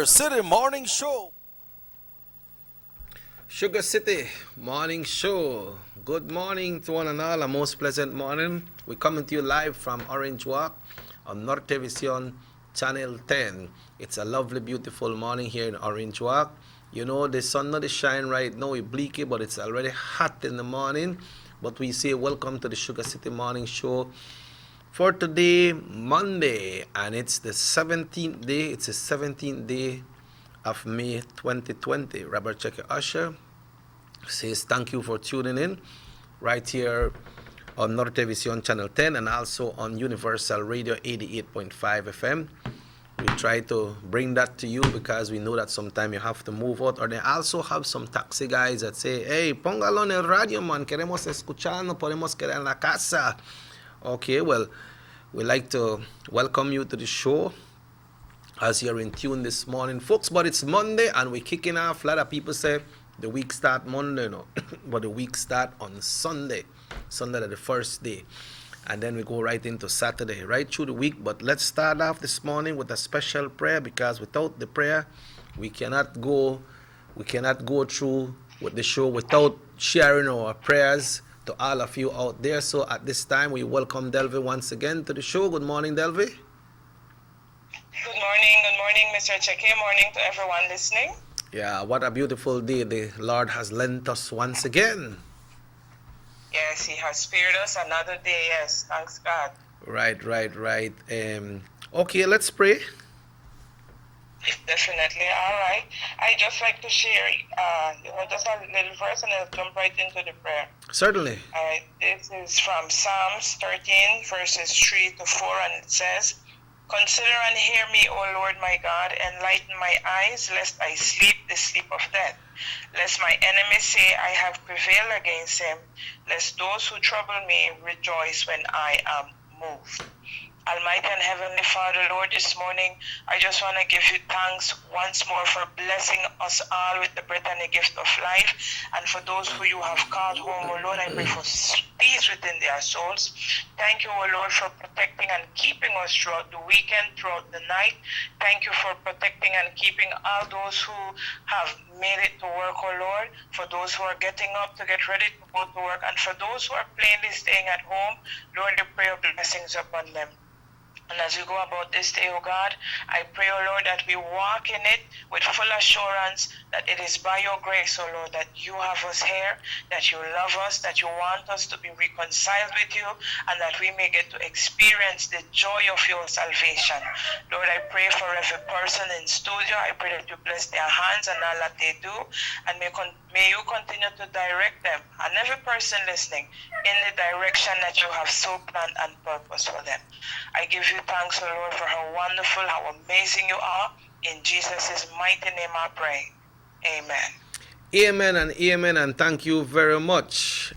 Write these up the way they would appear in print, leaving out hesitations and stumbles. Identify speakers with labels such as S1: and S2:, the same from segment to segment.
S1: Sugar City Morning Show.
S2: Sugar City Morning Show. Good morning to one and all. A most pleasant morning. We're coming to you live from Orange Walk on Nortevision Channel 10. It's a lovely, beautiful morning here in Orange Walk. You know, the sun not shine right now, it's bleaky, but it's already hot in the morning. But we say welcome to the Sugar City Morning Show for today, Monday, and it's the 17th day. It's the 17th day of May 2020. Robert Checker Usher says thank you for tuning in right here on Nortevision Channel 10 and also on Universal Radio 88.5 FM. We try to bring that to you because we know that sometimes you have to move out. Or they also have some taxi guys that say, hey, póngalo en el radio, man, queremos escuchar, no podemos quedar en la casa. Okay, well, we'd like to welcome you to the show as you're in tune this morning, folks. But it's Monday and we're kicking off. A lot of people say the week start Monday, no, but the week start on Sunday. Sunday is the first day. And then we go right into Saturday, right through the week. But let's start off this morning with a special prayer, because without the prayer, we cannot go through with the show without sharing our prayers to all of you out there. So at this time, we welcome Delvey once again to the show. Good morning, Delvey.
S3: Good morning, Mr. Cheque. Morning to everyone listening.
S2: Yeah, what a beautiful day the Lord has lent us once again.
S3: Yes, He has spared us another day. Yes, thanks God.
S2: Right. Okay, let's pray.
S3: Definitely. All right. I just like to share, just a little verse, and I'll jump right into the prayer.
S2: Certainly.
S3: All right. This is from Psalms 13, verses 3 to 4, and it says, "Consider and hear me, O Lord my God, enlighten my eyes, lest I sleep the sleep of death. Lest my enemies say, I have prevailed against him. Lest those who trouble me rejoice when I am moved." Almighty and Heavenly Father, Lord, this morning, I just want to give you thanks once more for blessing us all with the breath and the gift of life. And for those who you have called home, oh Lord, I pray for peace within their souls. Thank you, oh Lord, for protecting and keeping us throughout the weekend, throughout the night. Thank you for protecting and keeping all those who have made it to work, oh Lord, for those who are getting up to get ready to go to work, and for those who are plainly staying at home, Lord, I pray your blessings upon them. And as we go about this day, oh God, I pray, oh Lord, that we walk in it with full assurance that it is by your grace, oh Lord, that you have us here, that you love us, that you want us to be reconciled with you, and that we may get to experience the joy of your salvation. Lord, I pray for every person in studio. I pray that you bless their hands and all that they do, and may you continue to direct them and every person listening in the direction that you have so planned and purpose for them. I give you thanks, O Lord, for how wonderful, how amazing you are. In Jesus' mighty name I pray. Amen.
S2: Amen and thank you very much.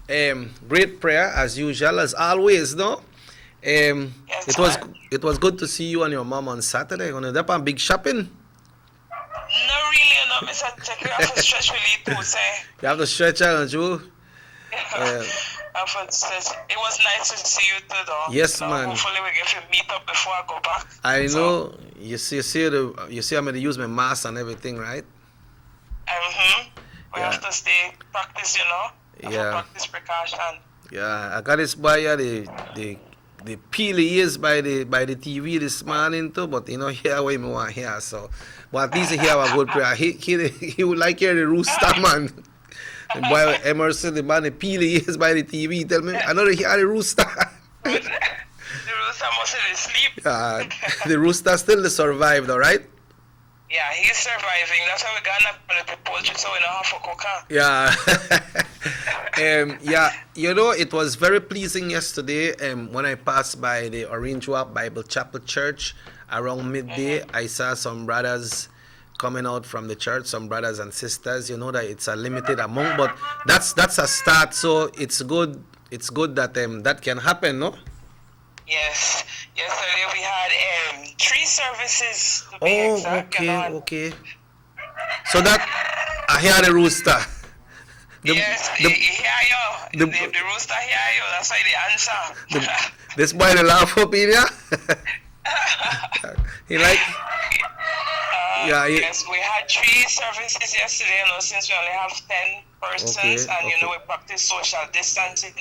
S2: Great prayer as usual, as always, no?
S3: Yes,
S2: it was good to see you and your mom on Saturday. On the on big shopping.
S3: No, really, no, Mr. Check. You have to stretch really too, say.
S2: You have to stretch out, you.
S3: It was nice to see you too, though.
S2: Yes, man.
S3: Hopefully we get to meet up before I go back.
S2: I know. You see I'm gonna use my mask and everything, right?
S3: We have to stay practice, you know.
S2: Yeah.
S3: Practice precaution.
S2: Yeah, I got this boy here, the peel he is by the TV this morning too, but you know here where me want here, so but at least he have a good prayer. He would like hear the rooster, man. And boy Emerson, the man the peel he is by the TV, tell me I know he hear the rooster.
S3: The rooster must be asleep.
S2: The rooster still survived, all right?
S3: Yeah, he's surviving. That's why we're gonna put the poultry so we don't have to cook.
S2: Yeah. Yeah, you know, it was very pleasing yesterday when I passed by the Orange Walk Bible Chapel Church around midday. I saw some brothers coming out from the church, some brothers and sisters. You know that it's a limited amount, but that's a start, so it's good that that can happen, no?
S3: Yes. Yesterday we had 3 services to be exact.
S2: Okay. So that I hear the rooster.
S3: He hear you. The rooster hear you. That's why the answer.
S2: This boy the laugh up in here. He Yeah,
S3: yes, we had 3 services yesterday, since we only have 10 persons, and we practice social distancing.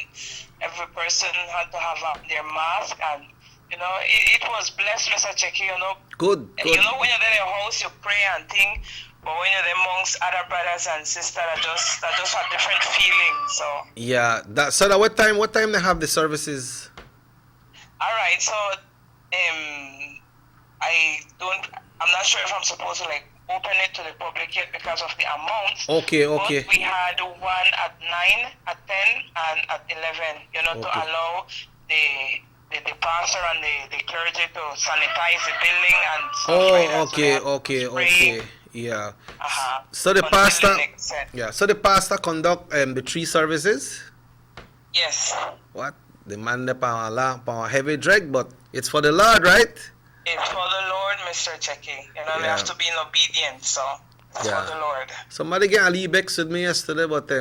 S3: Every person had to have their mask, and it was blessed, Mr. Checky.
S2: Good.
S3: When you're there in your house, you pray and think, but when you're there amongst other brothers and sisters, that just have different feelings. So
S2: yeah, what time they have the services?
S3: All right, so I'm not sure if I'm supposed to open it to the public yet because of the amount.
S2: Okay.
S3: But we had one at 9, at 10, and at 11. To allow the pastor and the clergy to sanitize the building and stuff like that.
S2: Okay. Yeah. So the
S3: the
S2: pastor conduct the 3 services?
S3: Yes.
S2: What? The man the power heavy drag, but it's for the Lord, right?
S3: It's for the Lord, Mr. Checky. We have to be in obedience, so it's for the Lord.
S2: Somebody get a little vexed with me yesterday, but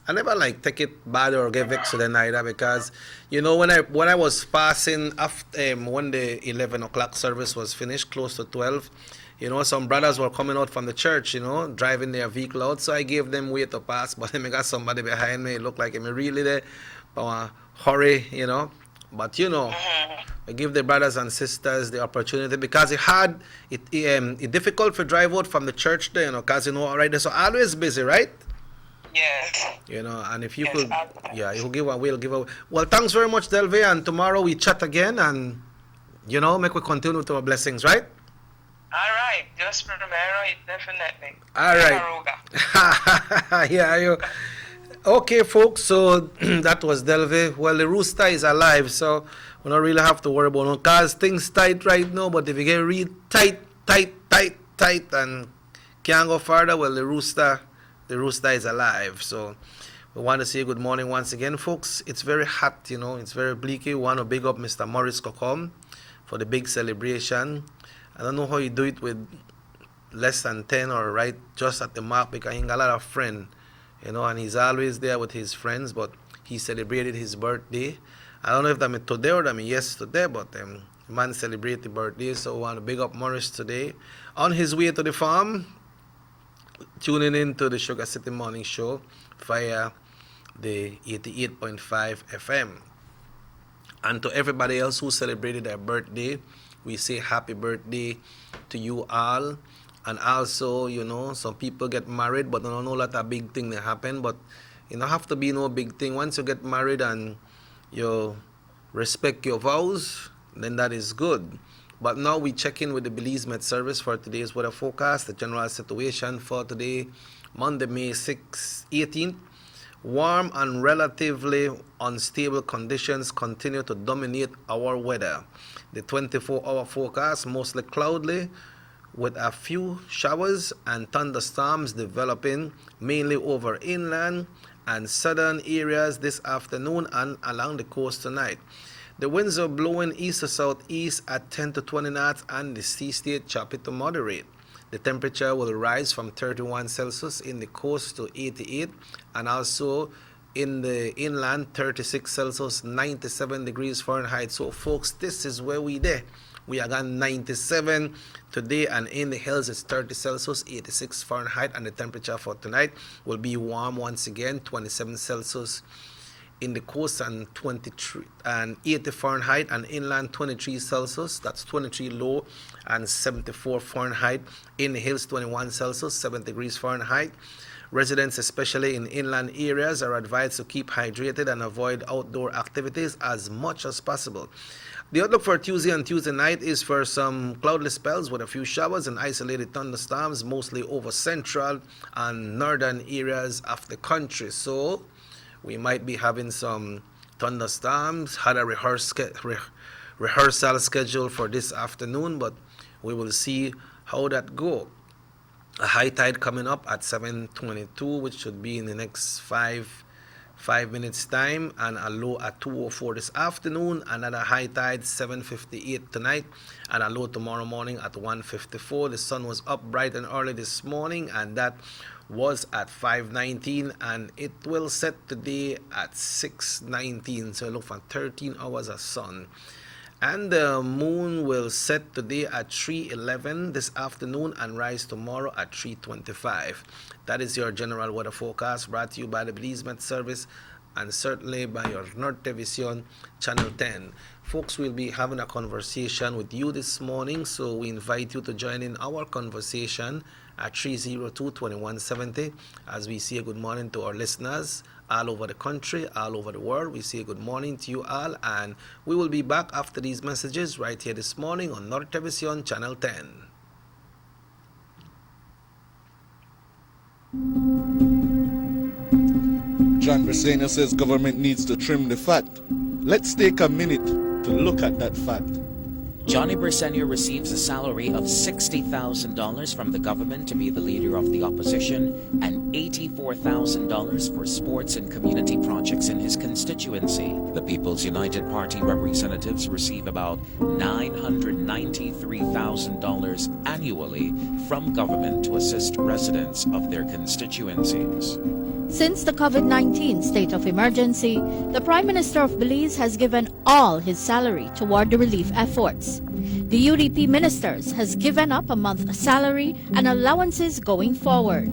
S2: I never take it bad or get vexed with them either, because when I was passing after when the 11 o'clock service was finished, close to 12, some brothers were coming out from the church, driving their vehicle out, so I gave them way to pass, but then I got somebody behind me. It looked like I'm really there, hurry, but I give the brothers and sisters the opportunity, because it difficult to drive out from the church there, because alright, they're so always busy, right?
S3: Yes.
S2: And if you could, we'll give away. Well, thanks very much, Delve, and tomorrow we chat again, and make we continue with our blessings, right?
S3: All right, just remember it, definitely.
S2: All right. Yeah. Okay, folks, so that was Delve. Well, the rooster is alive, so we don't really have to worry about it, because things tight right now, but if you get real tight, and can't go further, well, the rooster is alive. So we want to say good morning once again, folks. It's very hot, it's very bleaky. We want to big up Mr. Morris Kokom for the big celebration. I don't know how you do it with less than 10 or right just at the mark, because he got a lot of friends. And he's always there with his friends, but he celebrated his birthday. I don't know if that today or that yesterday, but the man celebrated the birthday, so we want to big up Morris today. On his way to the farm, tuning in to the Sugar City Morning Show via the 88.5 FM. And to everybody else who celebrated their birthday, we say happy birthday to you all. And also, some people get married, but I don't know that a big thing that happen. But have to be no big thing. Once you get married and you respect your vows, then that is good. But now we check in with the Belize Met Service for today's weather forecast. The general situation for today, Monday, May 18th. Warm and relatively unstable conditions continue to dominate our weather. The 24-hour forecast, mostly cloudy, with a few showers and thunderstorms developing mainly over inland and southern areas this afternoon and along the coast tonight. The winds are blowing east to southeast at 10 to 20 knots, and the sea state choppy to moderate. The temperature will rise from 31 Celsius in the coast to 88, and also in the inland 36 Celsius, 97 degrees Fahrenheit. So folks, this is where we there. We are got 97 today, and in the hills it's 30 Celsius, 86 Fahrenheit, and the temperature for tonight will be warm once again, 27 Celsius in the coast and 23 and 80 Fahrenheit, and inland 23 Celsius, that's 23 low, and 74 Fahrenheit. In the hills 21 Celsius, 7 degrees Fahrenheit. Residents, especially in inland areas, are advised to keep hydrated and avoid outdoor activities as much as possible. The outlook for Tuesday and Tuesday night is for some cloudless spells with a few showers and isolated thunderstorms, mostly over central and northern areas of the country. So we might be having some thunderstorms. Had a rehearsal schedule for this afternoon, but we will see how that go. A high tide coming up at 7:22, which should be in the next five minutes time, and a low at 2:04 this afternoon, and at a high tide 7:58 tonight, and a low tomorrow morning at 1:54. The sun was up bright and early this morning, and that was at 5:19, and it will set today at 6:19. So look for 13 hours of sun. And the moon will set today at 3:11 this afternoon and rise tomorrow at 3:25. That is your general weather forecast, brought to you by the Belize Met Service and certainly by your Norte Vision Channel 10. Folks, we'll be having a conversation with you this morning, so we invite you to join in our conversation at 302-2170 as we say good morning to our listeners all over the country, all over the world. We say good morning to you all, and we will be back after these messages right here this morning on Norte Vision Channel 10.
S1: John Briceño says government needs to trim the fat. Let's take a minute to look at that fact.
S4: Johnny Briceño receives a salary of $60,000 from the government to be the leader of the opposition and $84,000 for sports and community projects in his constituency. The People's United Party representatives receive about $993,000 annually from government to assist residents of their constituencies.
S5: Since the COVID-19 state of emergency, the Prime Minister of Belize has given all his salary toward the relief efforts. The UDP ministers has given up a month's salary and allowances going forward.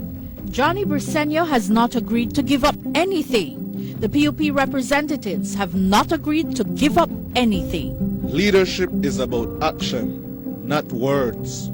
S5: Johnny Briceño has not agreed to give up anything. The PUP representatives have not agreed to give up anything.
S1: Leadership is about action, not words.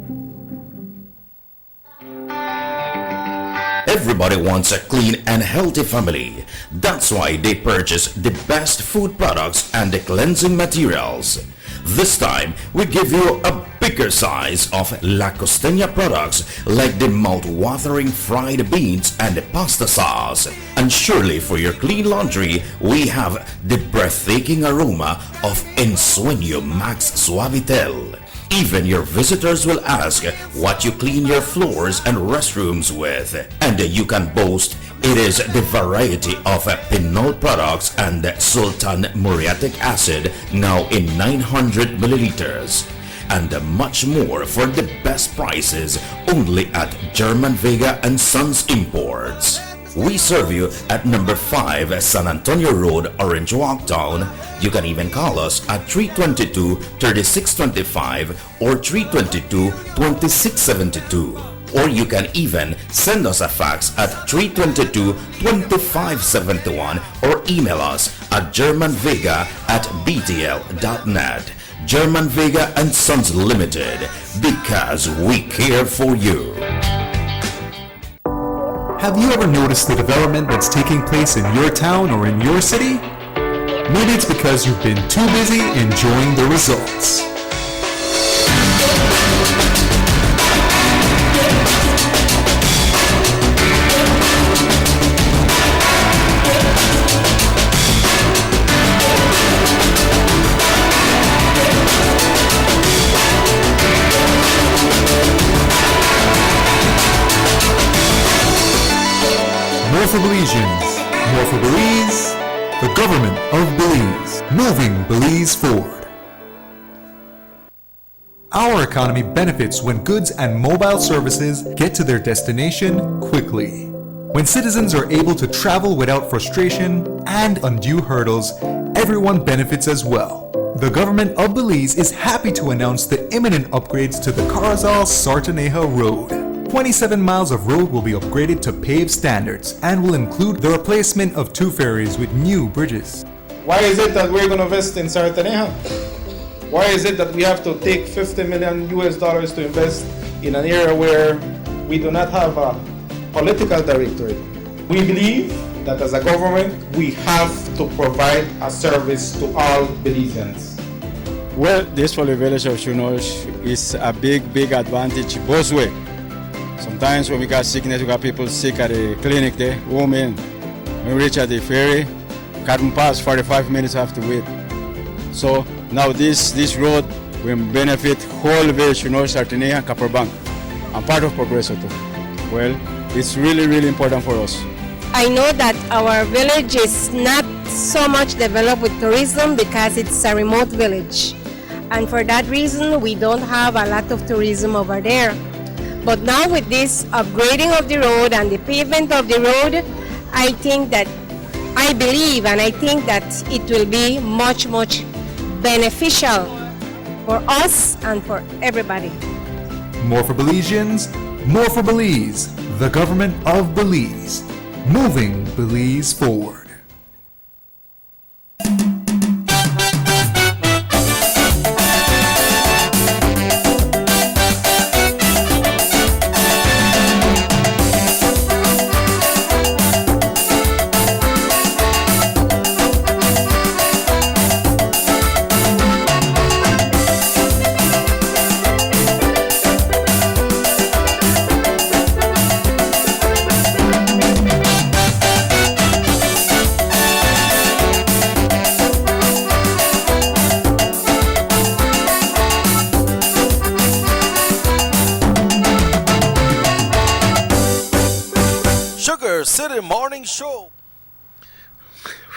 S6: Everybody wants a clean and healthy family. That's why they purchase the best food products and the cleansing materials. This time, we give you a bigger size of La Costeña products like the mouth-watering fried beans and the pasta sauce. And surely for your clean laundry, we have the breathtaking aroma of Ensueño Max Suavitel. Even your visitors will ask what you clean your floors and restrooms with. And you can boast it is the variety of Pinol products and Sultan muriatic acid now in 900 milliliters. And much more for the best prices only at German Vega and Sons Imports. We serve you at number 5 San Antonio Road, Orange Walk Town. You can even call us at 322-3625 or 322-2672. Or you can even send us a fax at 322-2571 or email us at germanvega@btl.net. German Vega and Sons Limited, because we care for you.
S7: Have you ever noticed the development that's taking place in your town or in your city? Maybe it's because you've been too busy enjoying the results. More for Belizeans, more for Belize, the government of Belize, moving Belize forward. Our economy benefits when goods and mobile services get to their destination quickly. When citizens are able to travel without frustration and undue hurdles, everyone benefits as well. The government of Belize is happy to announce the imminent upgrades to the Carazal-Sartaneja Road. 27 miles of road will be upgraded to paved standards and will include the replacement of 2 ferries with new bridges.
S8: Why is it that we're going to invest in Sartaneja? Why is it that we have to take $50 million to invest in an area where we do not have a political directorate? We believe that as a government, we have to provide a service to all Belizeans.
S9: Well, this for the village of Chunosh is a big advantage both ways. Sometimes when we got sickness, we got people sick at the clinic there, home in. When we reach at the ferry, can't pass, 45 minutes have to wait. So now this road will benefit whole village, Sartaneja and Kaparbank. I'm part of Progreso too. Well, it's really important for us.
S10: I know that our village is not so much developed with tourism because it's a remote village. And for that reason, we don't have a lot of tourism over there. But now with this upgrading of the road and the pavement of the road, I believe and I think that it will be much beneficial for us and for everybody.
S7: More for Belizeans, more for Belize. The government of Belize. Moving Belize forward.
S2: Sugar City Morning Show.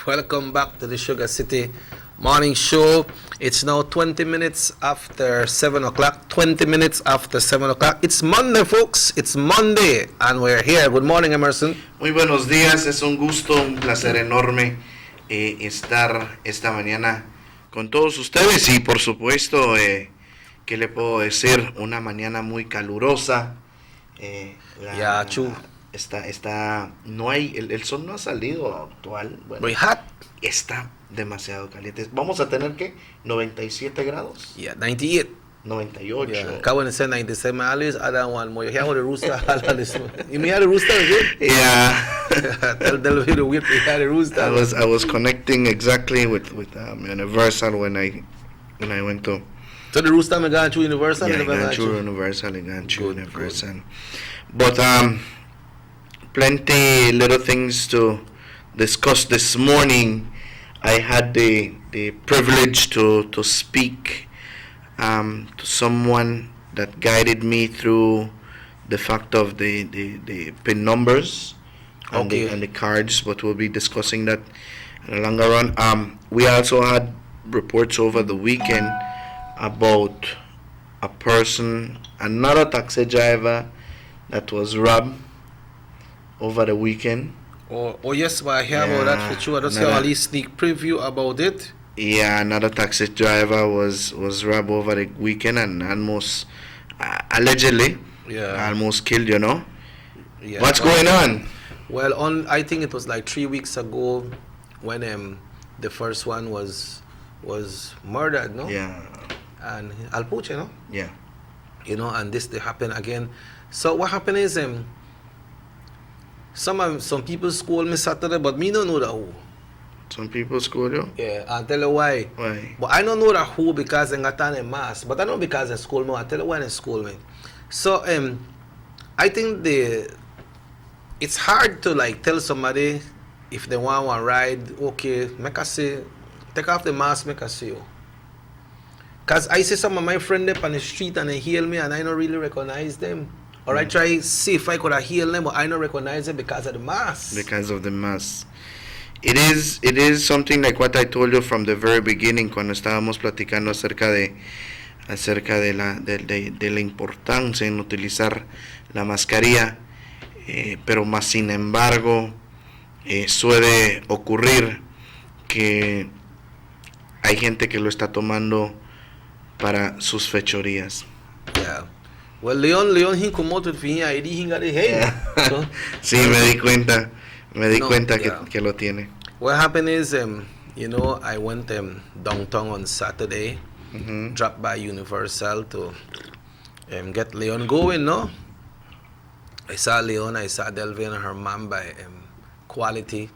S2: Welcome back to the Sugar City Morning Show. It's now 20 minutes after 7 o'clock. 20 minutes after 7 o'clock. It's Monday, folks. It's Monday, and we're here. Good morning, Emerson.
S11: Muy buenos días. Es un gusto, un placer enorme estar esta mañana con todos ustedes. Y por supuesto, ¿qué le puedo decir? Una mañana muy calurosa. No hay, el sol no ha salido actual. Bueno,
S2: Muy hot.
S11: está demasiado caliente. Vamos a tener que 97 grados.
S2: Yeah, 98.
S11: 98.
S2: Yeah, Cowan said 97. I always add on one more. You hear how the rooster holler this one? You mean how the rooster is it?
S11: Yeah.
S2: Tell me the weird how the rooster.
S11: I was connecting exactly with Universal when I went to.
S2: So the rooster me gone through Universal.
S11: Yeah, I gone through Universal. But plenty little things to discuss this morning. I had the privilege to speak to someone that guided me through the fact of the PIN numbers and the cards, but we'll be discussing that in the longer run. We also had reports over the weekend about a person, another taxi driver that was robbed over the weekend.
S2: Oh yes, but I hear about that for sure. I just hear a sneak preview about it.
S11: Yeah, another taxi driver was robbed over the weekend and almost, allegedly, almost killed, you know. Yeah. What's going on?
S2: Well, I think it was like 3 weeks ago when the first one was murdered, no?
S11: Yeah.
S2: And Alpuche, no?
S11: Yeah.
S2: You know, and this they happen again. So what happened is some people school me Saturday, but me don't know that who.
S11: Some people school you?
S2: Yeah, I'll tell you why.
S11: Why?
S2: But I don't know that who because they got on a mask. But I know because they school me. I'll tell you why they school me. So I think it's hard to like tell somebody if they want one ride, okay, make us say, take off the mask, make us see you. Because I see some of my friends up on the street and they hail me and I don't really recognize them. Or I try see if I could have healed them, but I don't recognize them because of the mask.
S11: Because of the mask. It is something like what I told you from the very beginning cuando estábamos platicando acerca de la importancia en utilizar la mascarilla, pero más sin embargo suele ocurrir que hay gente que lo está tomando para sus fechorías.
S2: Yeah. Well, Leon he come out with me and he got his hair. So,
S11: sí, me di cuenta que lo tiene.
S2: What happened is, you know, I went downtown on Saturday, dropped by Universal to get Leon going, no? I saw Leon, I saw Delvin and her mom by Quality.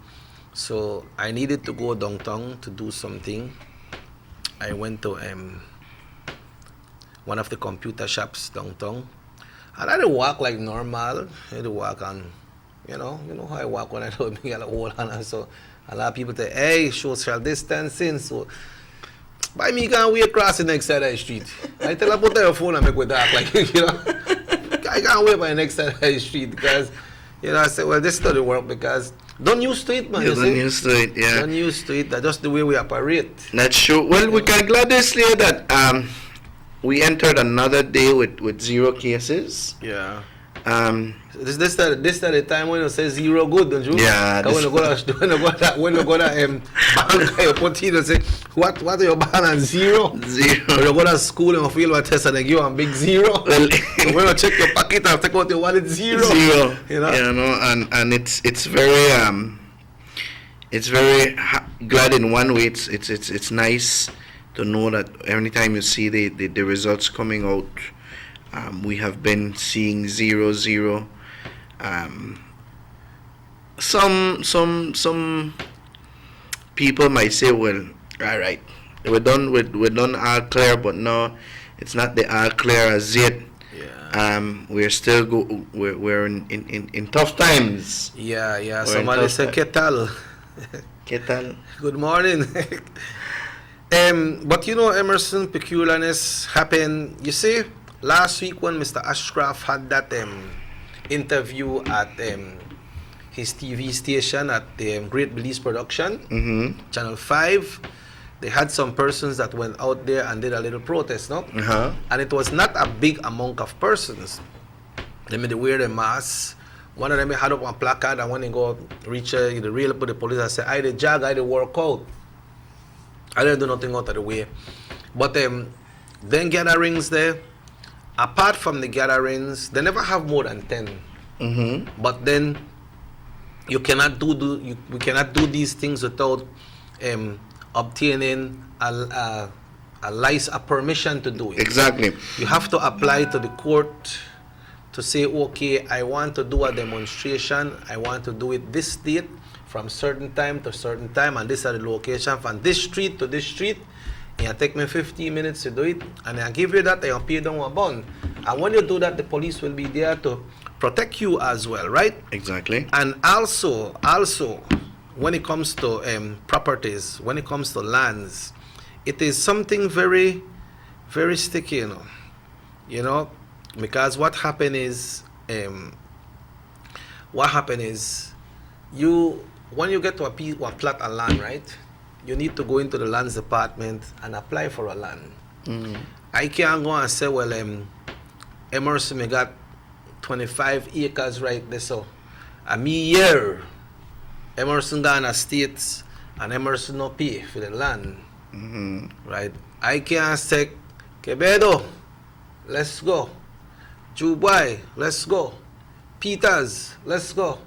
S2: So I needed to go downtown to do something. I went to one of the computer shops downtown. And I didn't walk like normal. I had to walk on, you know how I walk when I don't get a hold on. So a lot of people say, hey, social distancing. So by me can't wait across the next side of the street. I tell her put her phone and make we talk like, you know. I can't wait by the next side of the street because, you know, I say, well, this doesn't work because don't used to it, man.
S11: You don't used to it, yeah.
S2: Don't used to it. That's just the way we operate.
S11: That's true. Well, we can gladly say that we entered another day with 0 cases.
S2: Yeah. This the time when you say zero good, don't you?
S11: Yeah,
S2: When you go to bank, you put in and say, what are your balance? Zero.
S11: Zero.
S2: When you go to school and you feel a test and they give you a big zero.
S11: Well,
S2: When you check your pocket and take out your wallet, zero.
S11: Zero.
S2: You know?
S11: And it's very glad in one way. It's nice to know that every time you see the results coming out, we have been seeing 0-0. Some people might say, well, all right, we're done all clear, but no, it's not the all clear as yet.
S2: Yeah.
S11: We're still we're in tough times.
S2: Yeah.
S11: We're in
S2: Somebody
S11: tough
S2: say,
S11: time.
S2: ¿Qué tal?
S11: ¿Qué tal?
S2: Good morning. But you know, Emerson, peculiarness happened. You see, last week when Mr. Ashcroft had that interview at his TV station at the Great Belize Production, Channel 5, they had some persons that went out there and did a little protest, no? And it was not a big amount of persons. They made wear the mask. One of them had up one placard, and when they go reach the real up with the police, I say, I did jog, I did work out. I didn't do nothing out of the way. But then gatherings there, apart from the gatherings, they never have more than 10. But then you cannot we cannot do these things without obtaining a license, a permission to do it.
S11: Exactly.
S2: You have to apply to the court to say, okay, I want to do a demonstration. I want to do it this date from certain time to certain time, and this are the location from this street to this street. It take me 15 minutes to do it, and I give you that, I pay down a bond. And when you do that, the police will be there to protect you as well, right?
S11: Exactly.
S2: And also, when it comes to properties, when it comes to lands, it is something very, very sticky, you know, because what happened is, when you get to a plot of land, right, you need to go into the lands department and apply for a land. I can't go and say, well, Emerson, we got 25 acres right there, so a me year, Emerson Ghana States, and Emerson no pay for the land, right? I can't say, Quevedo, let's go. Jubai, let's go. Peters, let's go.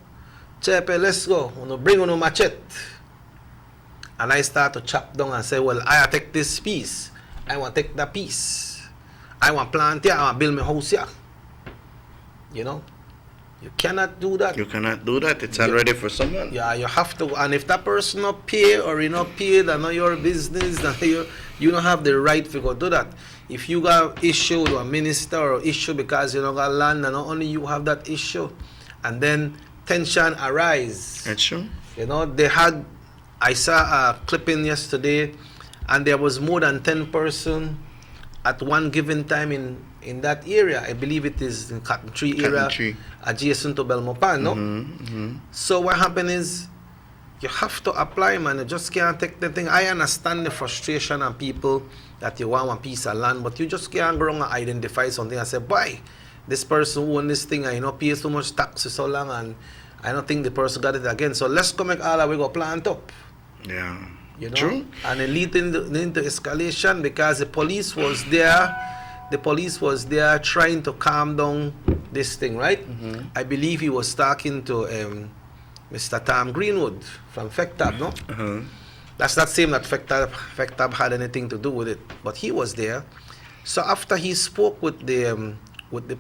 S2: Chepe, let's go. Uno bring uno machete. And I start to chop down and say, well, I take this piece. I want to take that piece. I want to plant here. I want to build my house here. You know? You cannot do that.
S11: You cannot do that. It's already for someone.
S2: Yeah, you have to. And if that person not pay or you not pay, that's not your business. You don't have the right to go do that. If you got issue with a minister or issue because you don't got land, and not only you have that issue, and then tension arise.
S11: That's true.
S2: You know, I saw a clipping yesterday, and there was more than 10 persons at one given time in that area. I believe it is in Cotton Tree area, adjacent to Belmopan, no? So what happened is, you have to apply, man. You just can't take the thing. I understand the frustration of people that you want one piece of land, but you just can't go around and identify something and say, boy, this person who own this thing and pay so much taxes so long, and I don't think the person got it again. So let's go make all that we go plant up.
S11: Yeah.
S2: You know?
S11: True.
S2: And it lead into escalation because the police was there. The police was there trying to calm down this thing, right? I believe he was talking to Mr. Tom Greenwood from FECTAB, no? That's not saying that FECTAB had anything to do with it, but he was there. So after he spoke with the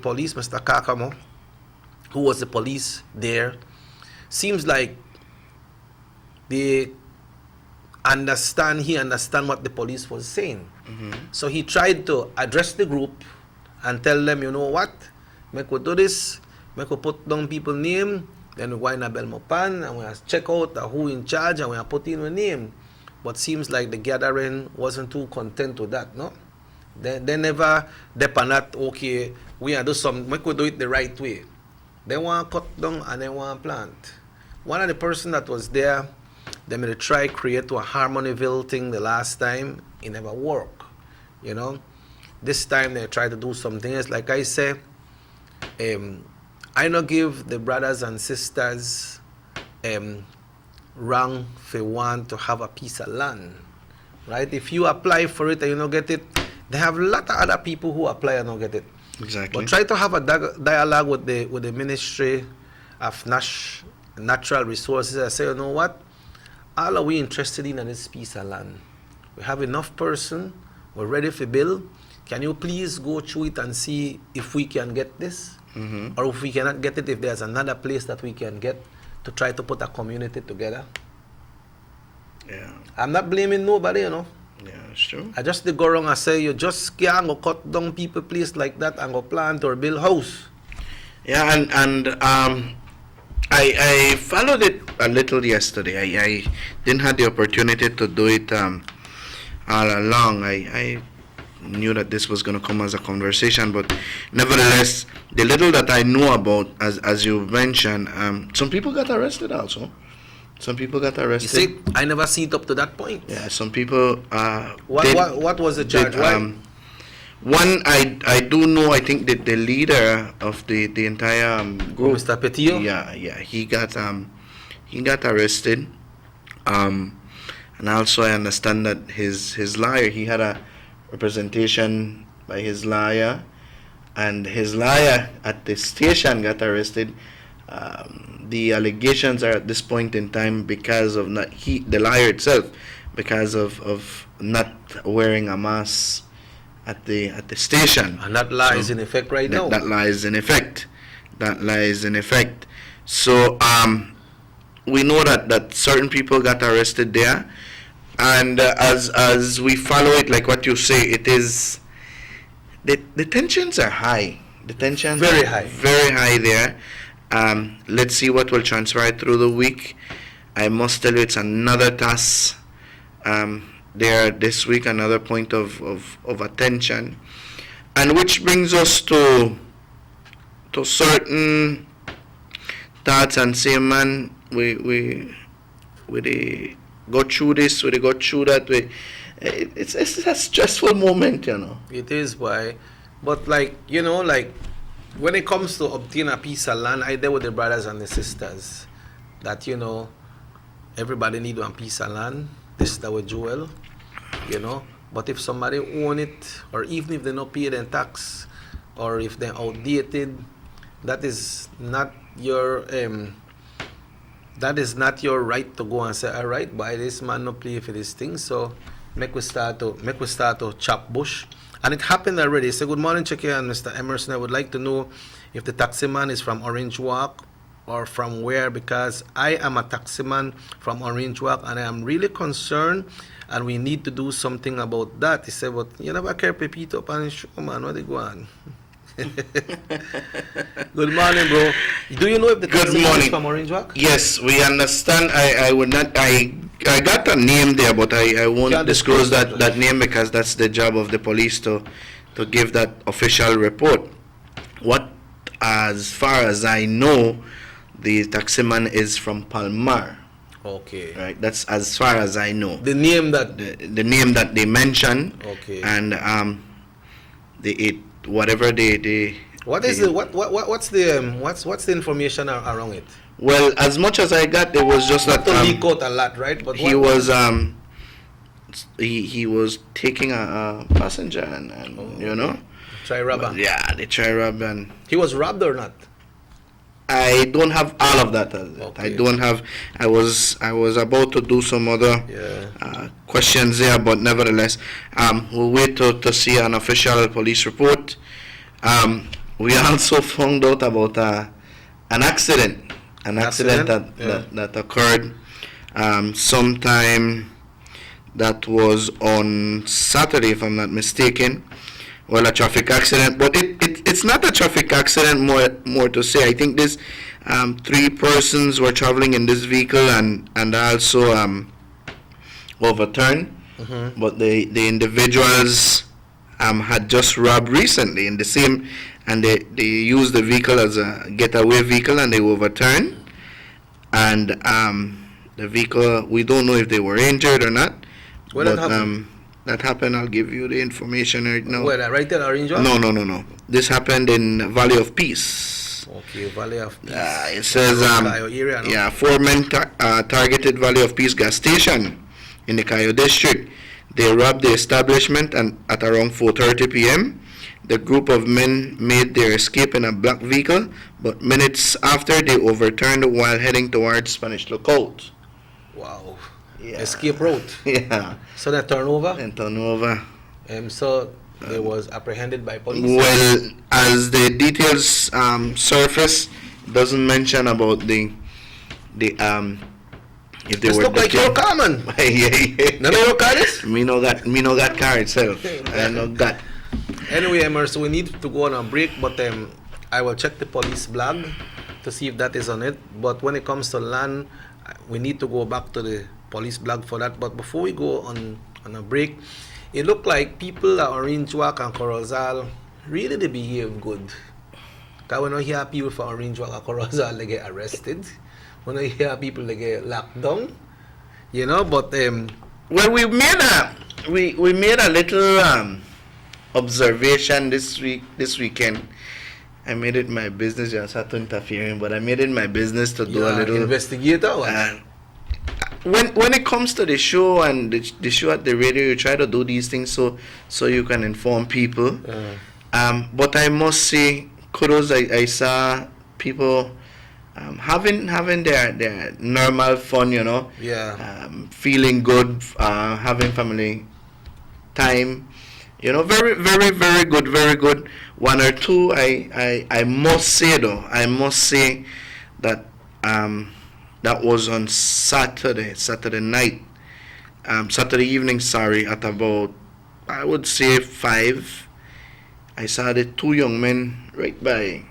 S2: police, Mr. Kakamo, who was the police there, seems like he understand what the police was saying. So he tried to address the group and tell them, you know what, make we do this, make we put down people's name, then we go in a Belmopan and we check out who in charge and we put in a name. But seems like the gathering wasn't too content with that, no? They never depend on that, okay, we do some, make we do it the right way. They want to cut down and they want to plant. One of the person that was there, they made a try create a Harmonyville thing the last time, it never worked, you know? This time they try to do something else. Like I say, I not give the brothers and sisters wrong for want to have a piece of land, right? If you apply for it and you don't get it, they have a lot of other people who apply and don't get it.
S11: Exactly.
S2: But try to have a dialogue with the Ministry of Natural Resources. I say, you know what? All are we interested in this piece of land? We have enough person. We're ready for build. Can you please go through it and see if we can get this? Or if we cannot get it, if there's another place that we can get to try to put a community together.
S11: Yeah.
S2: I'm not blaming nobody, you know.
S11: Yeah, it's true.
S2: I just go around and say, you just can't go cut down people place like that and go plant or build house.
S11: Yeah, and I followed it a little yesterday. I didn't have the opportunity to do it all along. I knew that this was going to come as a conversation, but nevertheless, the little that I know about, as you mentioned, some people got arrested also. Some people got arrested.
S2: You see, I never see it up to that point.
S11: Yeah, some people.
S2: What was the charge?
S11: One, I do know. I think that the leader of the entire group,
S2: Mr. Petillo.
S11: Yeah, he got arrested. And also I understand that his lawyer, he had a representation by his lawyer, and his lawyer at the station got arrested. The allegations are at this point in time because of the lawyer itself, because of not wearing a mask at the station.
S2: And that law is in effect right now.
S11: That law is in effect. So we know that certain people got arrested there, and as we follow it, like what you say, it is the tensions are high. The tensions
S2: very
S11: are
S2: high,
S11: very high there. Let's see what will transpire through the week. I must tell you, it's another task there this week, another point of attention, and which brings us to certain thoughts and say, man, we go through this, we go through that. It's a stressful moment, you know.
S2: It is, why, but like when it comes to obtain a piece of land, I there with the brothers and the sisters that everybody need one piece of land. This is our jewel, But if somebody own it, or even if they not pay their tax, or if they're outdated, that is not your right to go and say, all right, buy this man, no play for this thing. So make we start to chop bush. And it happened already. Say, good morning, Checky and Mr. Emerson. I would like to know if the taxi man is from Orange Walk or from where, because I am a taxi man from Orange Walk and I am really concerned and we need to do something about that. He said, but you never care Pepito up and show, man, what they go on? Good morning, bro. Do you know if the taxi man is from Orange Walk?
S11: Yes, we understand. I would not. I got a name there, but I won't disclose that name because that's the job of the police to give that official report. As far as I know, the taximan is from Palmar.
S2: Okay.
S11: Right. That's as far as I know.
S2: The name that
S11: the name that they mentioned.
S2: Okay.
S11: And what's
S2: the information around it?
S11: Well, as much as I got, it was just that
S2: to leak out a lot, right? But
S11: he was taking a passenger and
S2: try robber.
S11: Yeah, they try rob, and
S2: he was robbed or not?
S11: I don't have all of that.
S2: Okay.
S11: I don't have. I was about to do some other questions there, but nevertheless, we'll wait to see an official police report. We also found out about an accident. That occurred sometime that was on Saturday, if I'm not mistaken. Well, a traffic accident, but it's not a traffic accident. More to say, I think this 3 persons were traveling in this vehicle and also overturned.
S2: Mm-hmm.
S11: But the individuals had just robbed recently in the same. And they used the vehicle as a getaway vehicle, and they were overturned. And the vehicle, we don't know if they were injured or not.
S2: When
S11: but,
S2: that happened?
S11: That happened. I'll give you the information right now.
S2: Where, right there, Orange Walk?
S11: No. This happened in Valley of Peace.
S2: Okay, Valley of Peace.
S11: It says,
S2: Cayo area, no?
S11: yeah, 4 men targeted Valley of Peace gas station in the Cayo district. They robbed the establishment and at around 4:30 p.m. The group of men made their escape in a black vehicle, but minutes after they overturned while heading towards Spanish Lookout.
S2: Wow.
S11: Yeah.
S2: Escape route.
S11: Yeah.
S2: So that turnover?
S11: And turnover.
S2: So they was apprehended by police.
S11: Well, as the details surface, doesn't mention about the if they
S2: This
S11: were
S2: look like your car, man.
S11: yeah.
S2: None of your car is?
S11: Me know that car itself. I know that.
S2: Anyway, Emerson, we need to go on a break, but I will check the police blog to see if that is on it. But when it comes to land, we need to go back to the police blog for that. But before we go on a break, it looked like people at Orange Walk and Corozal really they behave good. Because when I hear people from Orange Walk and Corozal, they get arrested. When I hear people, they get locked down. You know, but
S11: well, we made a little observation this weekend. I made it my business. You start interfering, but I made it my business to do a little
S2: investigator.
S11: When it comes to the show and the show at the radio, you try to do these things so you can inform people. But I must say, kudos. I saw people having their normal fun, you know.
S2: Yeah.
S11: Feeling good, having family time. You know, very, very, very good, very good. One or two, I must say though, that that was on Saturday night, Saturday evening, at about, I would say 5. I saw the 2 young men right by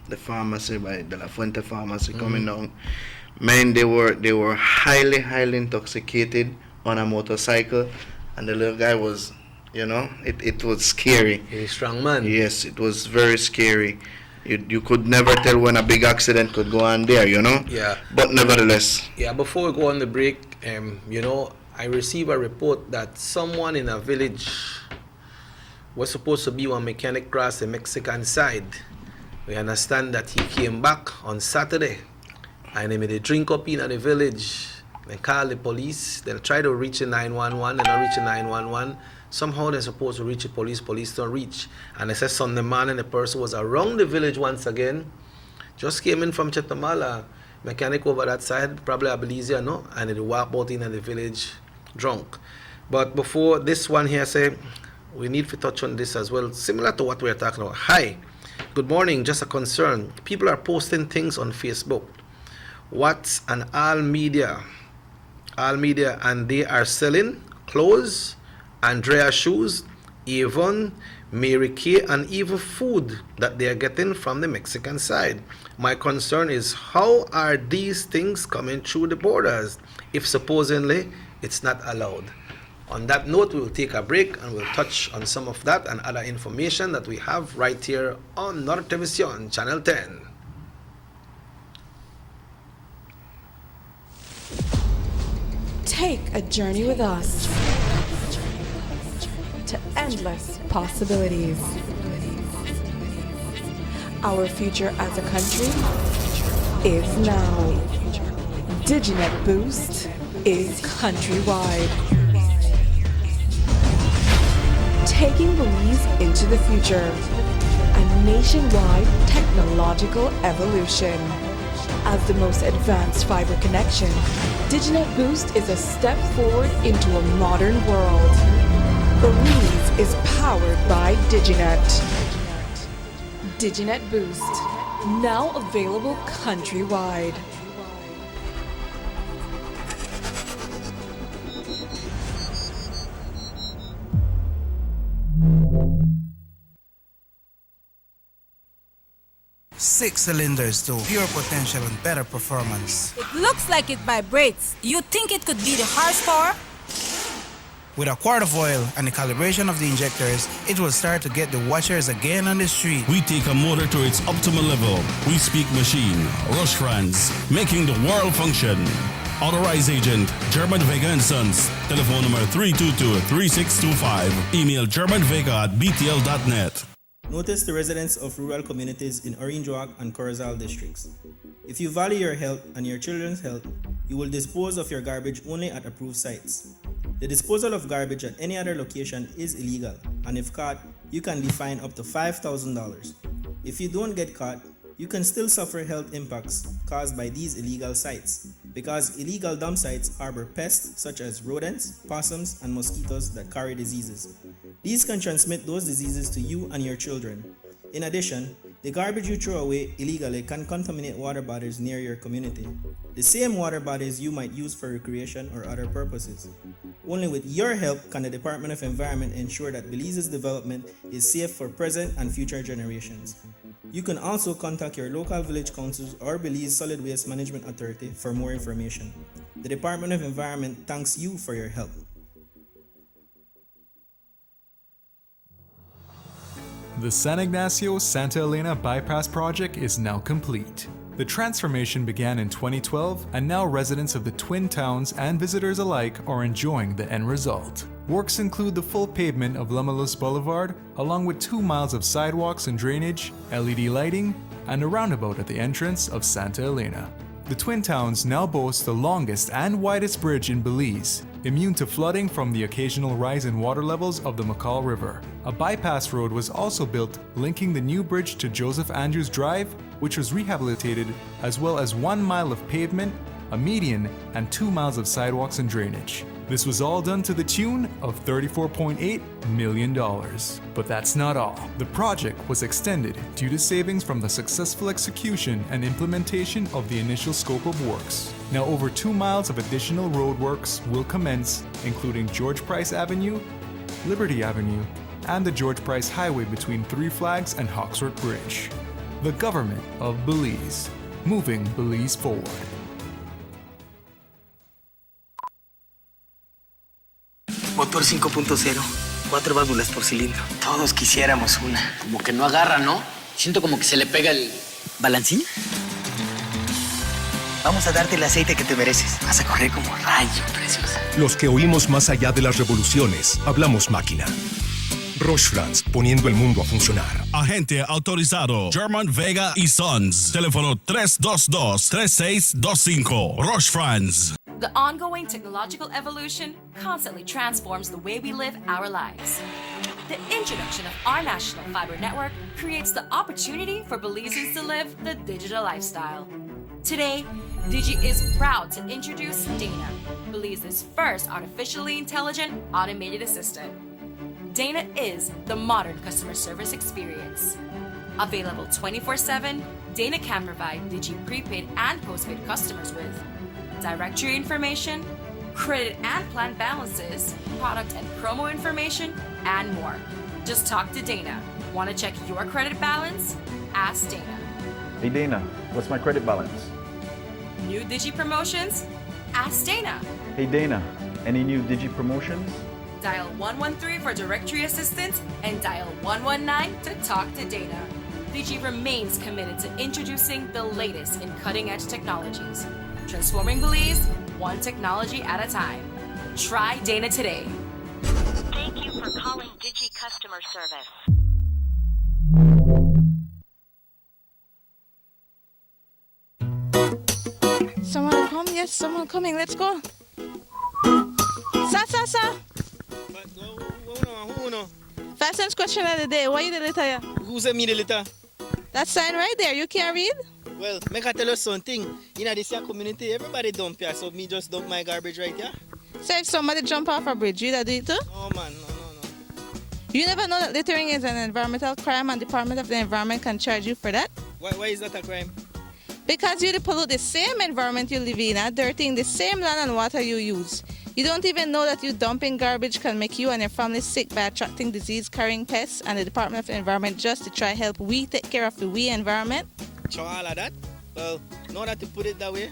S11: the pharmacy, by De La Fuente pharmacy, coming down. Men, they were highly, highly intoxicated on a motorcycle. And the little guy was, you know, it was scary.
S2: He's a strong man.
S11: Yes, it was very scary. You could never tell when a big accident could go on there, you know?
S2: Yeah.
S11: But nevertheless.
S2: Yeah, before we go on the break, you know, I received a report that someone in a village was supposed to be one mechanic cross the Mexican side. We understand that he came back on Saturday and he made a drink up in the village. They call the police, they try to reach the 911, and not reach the 911. Somehow they're supposed to reach the police don't reach. And they said Sunday morning the person was around the village once again, just came in from Chetamala, mechanic over that side, probably Abilizia, no? And they walked out in the village drunk. But before this one here, say, we need to touch on this as well, similar to what we're talking about. Hi, good morning, just a concern. People are posting things on Facebook. What's an all media, and they are selling clothes, Andrea shoes, Avon, Mary Kay, and even food that they are getting from the Mexican side. My concern is, how are these things coming through the borders if supposedly it's not allowed? On that note, we'll take a break and we'll touch on some of that and other information that we have right here on Nortevisión, Channel 10.
S12: Take a journey with us to endless possibilities. Our future as a country is now. Diginet Boost is countrywide. Taking Belize into the future. A nationwide technological evolution. As the most advanced fiber connection, Diginet Boost is a step forward into a modern world. Belize is powered by Diginet. Diginet Boost, now available countrywide.
S13: Six cylinders to pure potential and better performance.
S14: It looks like it vibrates. You think it could be the horsepower?
S13: With a quart of oil and the calibration of the injectors, it will start to get the watchers again on the street.
S15: We take a motor to its optimal level. We speak machine, Rush France, making the world function. Authorized agent, German Vega & Sons. Telephone number 322-3625. Email germanvega@btl.net.
S13: Notice to residents of rural communities in Orange Walk and Corozal districts. If you value your health and your children's health, you will dispose of your garbage only at approved sites. The disposal of garbage at any other location is illegal, and if caught, you can be fined up to $5,000. If you don't get caught, you can still suffer health impacts caused by these illegal sites, because illegal dump sites harbor pests such as rodents, possums, and mosquitoes that carry diseases. These can transmit those diseases to you and your children. In addition, the garbage you throw away illegally can contaminate water bodies near your community, the same water bodies you might use for recreation or other purposes. Only with your help can the Department of Environment ensure that Belize's development is safe for present and future generations. You can also contact your local village councils or Belize Solid Waste Management Authority for more information. The Department of Environment thanks you for your help.
S7: The San Ignacio-Santa Elena Bypass project is now complete. The transformation began in 2012, and now residents of the Twin Towns and visitors alike are enjoying the end result. Works include the full pavement of Lamalus Boulevard, along with 2 miles of sidewalks and drainage, LED lighting, and a roundabout at the entrance of Santa Elena. The Twin Towns now boast the longest and widest bridge in Belize, immune to flooding from the occasional rise in water levels of the McCall River. A bypass road was also built linking the new bridge to Joseph Andrews Drive, which was rehabilitated, as well as 1 mile of pavement, a median, and 2 miles of sidewalks and drainage. This was all done to the tune of $34.8 million. But that's not all. The project was extended due to savings from the successful execution and implementation of the initial scope of works. Now over 2 miles of additional road works will commence, including George Price Avenue, Liberty Avenue, and the George Price Highway between Three Flags and Hawksworth Bridge. The government of Belize, moving Belize forward.
S16: Motor 5.0, 4 válvulas por cilindro. Todos quisiéramos una. Como que no agarra, ¿no? Siento como que se le pega el... ¿Balancín? Vamos a darte el aceite que te mereces. Vas a correr como rayo, preciosa.
S17: Los que oímos más allá de las revoluciones, hablamos máquina. Roche France, poniendo el mundo a funcionar.
S15: Agente autorizado German Vega y Sons. Teléfono 322-3625. Roche France.
S18: The ongoing technological evolution constantly transforms the way we live our lives. The introduction of our national fiber network creates the opportunity for Belizeans to live the digital lifestyle. Today, Digi is proud to introduce Dana, Belize's first artificially intelligent automated assistant. Dana is the modern customer service experience. Available 24/7, Dana can provide Digi prepaid and postpaid customers with directory information, credit and plan balances, product and promo information, and more. Just talk to Dana. Want to check your credit balance? Ask Dana.
S19: Hey Dana, what's my credit balance?
S18: New Digi promotions? Ask Dana.
S19: Hey Dana, any new Digi promotions?
S18: Dial 113 for directory assistance and dial 119 to talk to Dana. Digi remains committed to introducing the latest in cutting-edge technologies, transforming Belize one technology at a time. Try Dana today.
S20: Thank you for calling Digi Customer Service.
S21: Someone come? Yes, someone coming. Let's go. Sa. Fastest question of the day. Why you the letter here?
S22: Who sent me the letter?
S21: That sign right there. You can't read?
S22: Well, make I tell you something. In this community, everybody dump here, so me just dump my garbage right here.
S21: So if somebody jump off a bridge, you that do it too?
S22: No, man. No.
S21: You never know that littering is an environmental crime and Department of the Environment can charge you for that?
S22: Why is that a crime?
S21: Because you pollute the same environment you live in, dirtying the same land and water you use. You don't even know that you dumping garbage can make you and your family sick by attracting disease-carrying pests, and the Department of the Environment just to try help we take care of the we environment.
S22: Sure, all of that? Well, know that to put it that way.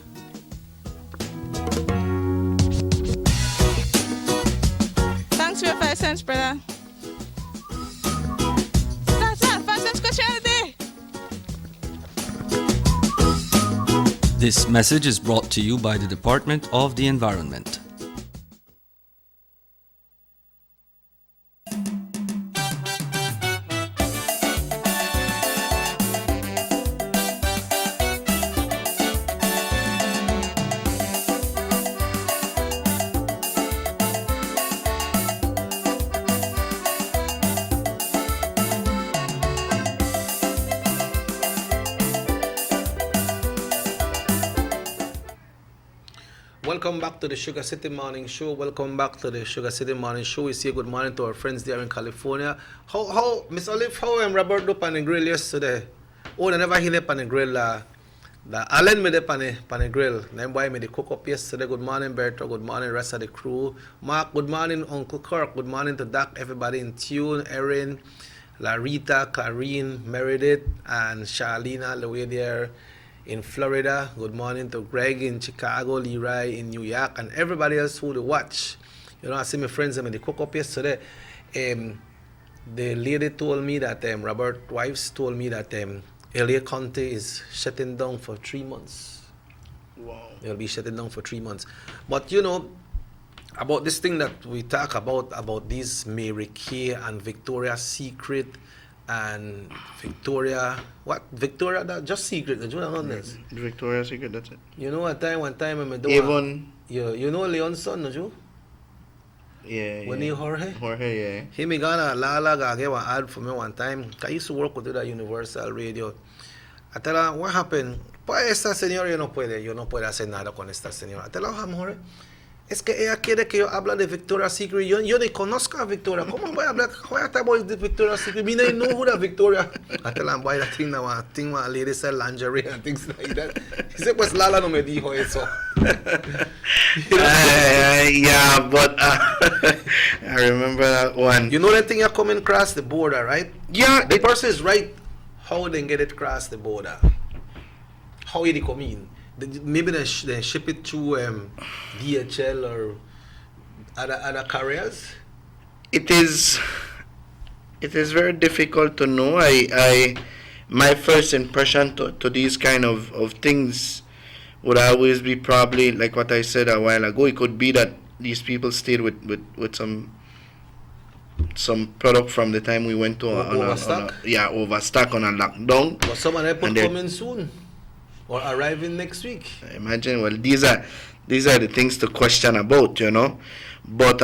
S21: Thanks for your 5 cents, brother. That's 5 cents question of the day.
S23: This message is brought to you by the Department of the Environment.
S2: Welcome back to the Sugar City Morning Show. Welcome back to the Sugar City Morning Show. We say good morning to our friends there in California. How Miss Olive, how Robert do pan the grill yesterday? Oh, I never hear pan the grill. The Allen made the pan grill. Then boy made the cook up yesterday. Good morning, Berto. Good morning, rest of the crew. Mark, good morning, Uncle Kirk. Good morning to Doc. Everybody in tune. Erin, Larita, Karine, Meredith, and Charlena, the way there in Florida. Good morning to Greg in Chicago, Leroy in New York, and everybody else who they watch. You know, I see my friends in the cook up yesterday. The lady told me that Robert Wives told me that LA County is shutting down for 3 months.
S11: Wow.
S2: They'll be shutting down for 3 months. But you know, about this thing that we talk about these Mary Kay and Victoria's Secret and Victoria, that just Secret, you know this?
S11: Victoria's Secret, that's it.
S2: You know, one time I'm doing
S11: Avon.
S2: You know Leon's son, don't you?
S11: Yeah.
S2: When he Jorge?
S11: Jorge, yeah.
S2: He me gonna Lala gave an ad for me one time. I used to work with the Universal Radio. I tell her, what happened? Pues esta señora yo no puedo hacer nada con esta señora. I tell her, Jorge, es que ella quiere que yo hable de Victoria's Secret. Yo ni conozco a Victoria. ¿Cómo voy a hablar? Voy a estar de Victoria's Secret. Me no know who that Victoria. I tell her, boy, that thing now, ladies sell lingerie and things like that. He said, pues Lala no me dijo eso.
S11: Yeah, but I remember that one.
S2: You know that thing you're coming across the border, right?
S11: Yeah.
S2: The person is right. How they get it across the border? How they come in? Maybe they ship it through DHL or other carriers.
S11: It is very difficult to know. My first impression to these kind of things would always be probably like what I said a while ago. It could be that these people stayed with some product from the time we went to overstock on a lockdown.
S2: But some of them could come in soon or arriving next week.
S11: Imagine. Well, these are the things to question about, you know. But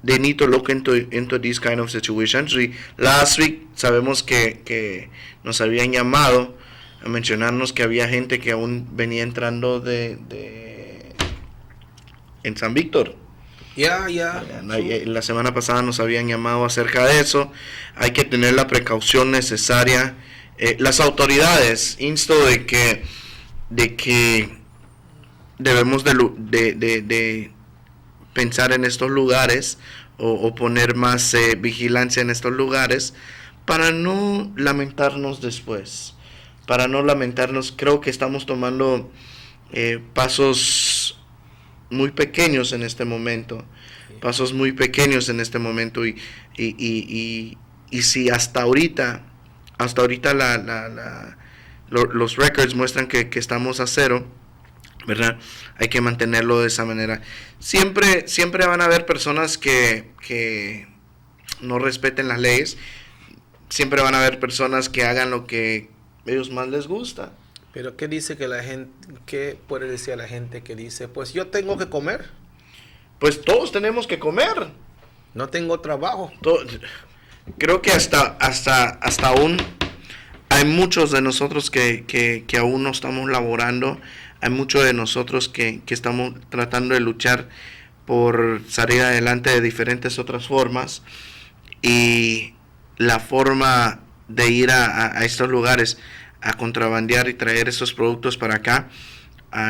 S11: they need to look into these kind of situations. Last week sabemos que nos habían llamado a mencionarnos que había gente que aún venía entrando en San Víctor.
S2: Yeah.
S11: La semana pasada nos habían llamado acerca de eso. Hay que tener la precaución necesaria. Las autoridades, insto de que debemos de pensar en estos lugares o poner más vigilancia en estos lugares para no lamentarnos después. Creo que estamos tomando pasos muy pequeños en este momento. Y si hasta ahorita los records muestran que estamos a cero, ¿verdad? Hay que mantenerlo de esa manera. Siempre van a haber personas que no respeten las leyes. Siempre van a haber personas que hagan lo que ellos más les gusta.
S2: Pero ¿qué dice que la gente, qué puede decir a la gente que dice, pues yo tengo que comer?
S11: Pues todos tenemos que comer.
S2: No tengo trabajo.
S11: Creo que hasta aún hay muchos de nosotros que aún no estamos laborando. Hay muchos de nosotros que estamos tratando de luchar por salir adelante de diferentes otras formas. Y la forma de ir a estos lugares a contrabandear y traer esos productos para acá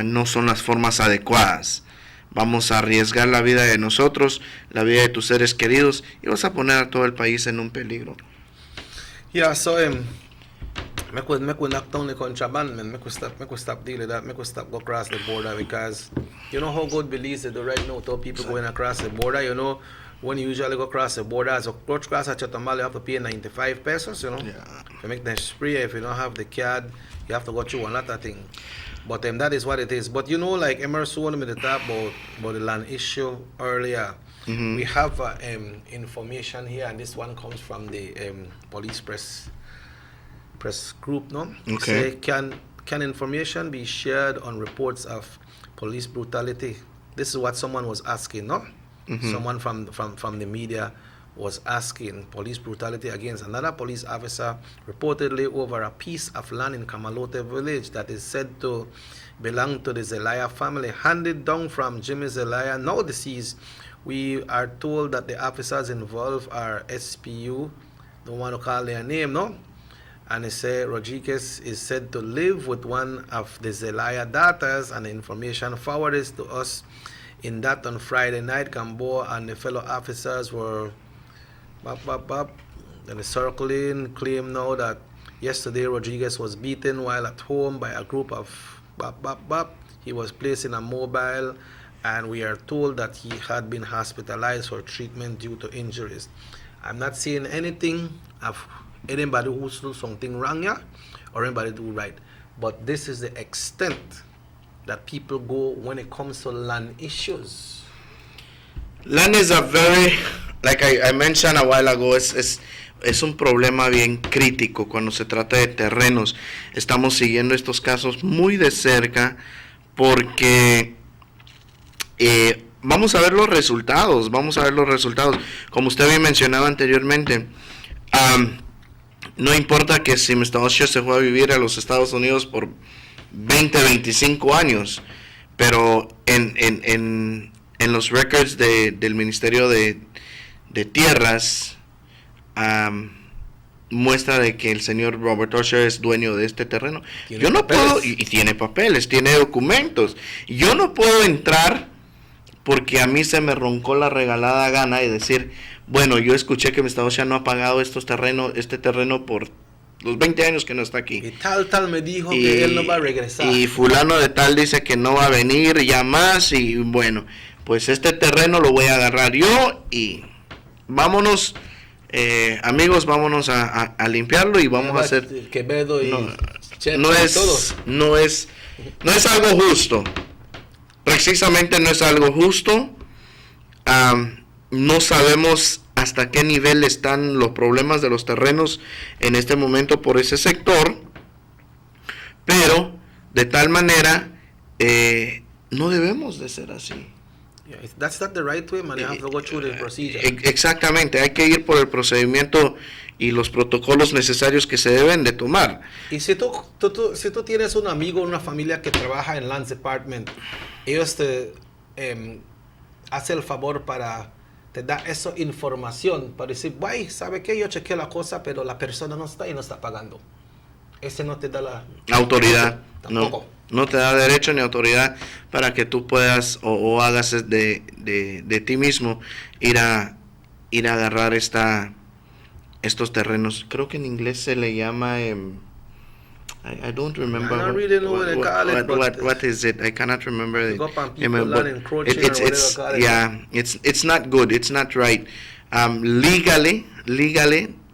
S11: no son las formas adecuadas. Vamos a arriesgar la vida de nosotros, la vida de tus seres queridos, y vas a poner a todo el país en un peligro.
S2: Yeah, so me could knock down the contraband, man. Me could stop dealing that. Me could stop go across the border, because you know how good Belize do right now to people going across the border. You know, when you usually go across the border, as a approach class at Chatham Valley, you have to pay 95 pesos, you know. Yeah. If you make the spray, if you don't have the card, you have to go through another thing. But that is what it is. But you know, like Emerson wanted me to talk about the land issue earlier. Mm-hmm. We have information here, and this one comes from the police press group, no?
S11: Okay.
S2: Say, can information be shared on reports of police brutality? This is what someone was asking, no? Mm-hmm. Someone from the media was asking police brutality against another police officer reportedly over a piece of land in Kamalote village that is said to belonged to the Zelaya family, handed down from Jimmy Zelaya, now deceased. We are told that the officers involved are SPU, don't want to call their name, no? And they say Rodriguez is said to live with one of the Zelaya daughters, and the information forwarded to us in that on Friday night, Gamboa and the fellow officers were then circling, claim now that yesterday Rodriguez was beaten while at home by a group of He was placed in a mobile, and we are told that he had been hospitalized for treatment due to injuries. I'm not seeing anything of anybody who's do something wrong here or anybody do right, but this is the extent that people go when it comes to land issues.
S11: Land is a very, like I mentioned a while ago, es un problema bien crítico cuando se trata de terrenos. Estamos siguiendo estos casos muy de cerca porque vamos a ver los resultados, Como usted bien mencionaba anteriormente, no importa que si Mr. Usher se fue a vivir a los Estados Unidos por 20, 25 años, pero en los records del Ministerio de Tierras muestra de que el señor Robert Usher es dueño de este terreno. Yo no puedo, y tiene papeles, tiene documentos. Yo no puedo entrar porque a mí se me roncó la regalada gana y decir, bueno, yo escuché que Mr. Usher no ha pagado este terreno por los 20 años que no está aquí.
S2: Y tal me dijo que él no va a regresar.
S11: Y fulano de tal dice que no va a venir ya más, y bueno, pues este terreno lo voy a agarrar yo y vámonos, amigos, vámonos a limpiarlo y vamos a hacer...
S2: Quevedo y
S11: no es algo justo. Precisamente no es algo justo. No sabemos hasta qué nivel están los problemas de los terrenos en este momento por ese sector, pero de tal manera no debemos de ser así.
S2: That's not the right way, man. You have to go through the procedure.
S11: Exactamente, hay que ir por el procedimiento y los protocolos necesarios que se deben de tomar.
S2: Y si tú tienes un amigo, una familia que trabaja en Lands Department, ellos te hacen el favor para te da esa información para decir, guay, ¿sabe qué? Yo chequeé la cosa, pero la persona no está y no está pagando. Ese no te da la
S11: autoridad.
S2: Tampoco.
S11: No te da derecho ni autoridad para que tú puedas o hagas de ti mismo ir a agarrar estos terrenos. Creo que en inglés se le llama I don't remember what is it. I cannot remember it. It's not good. It's not right. Legally,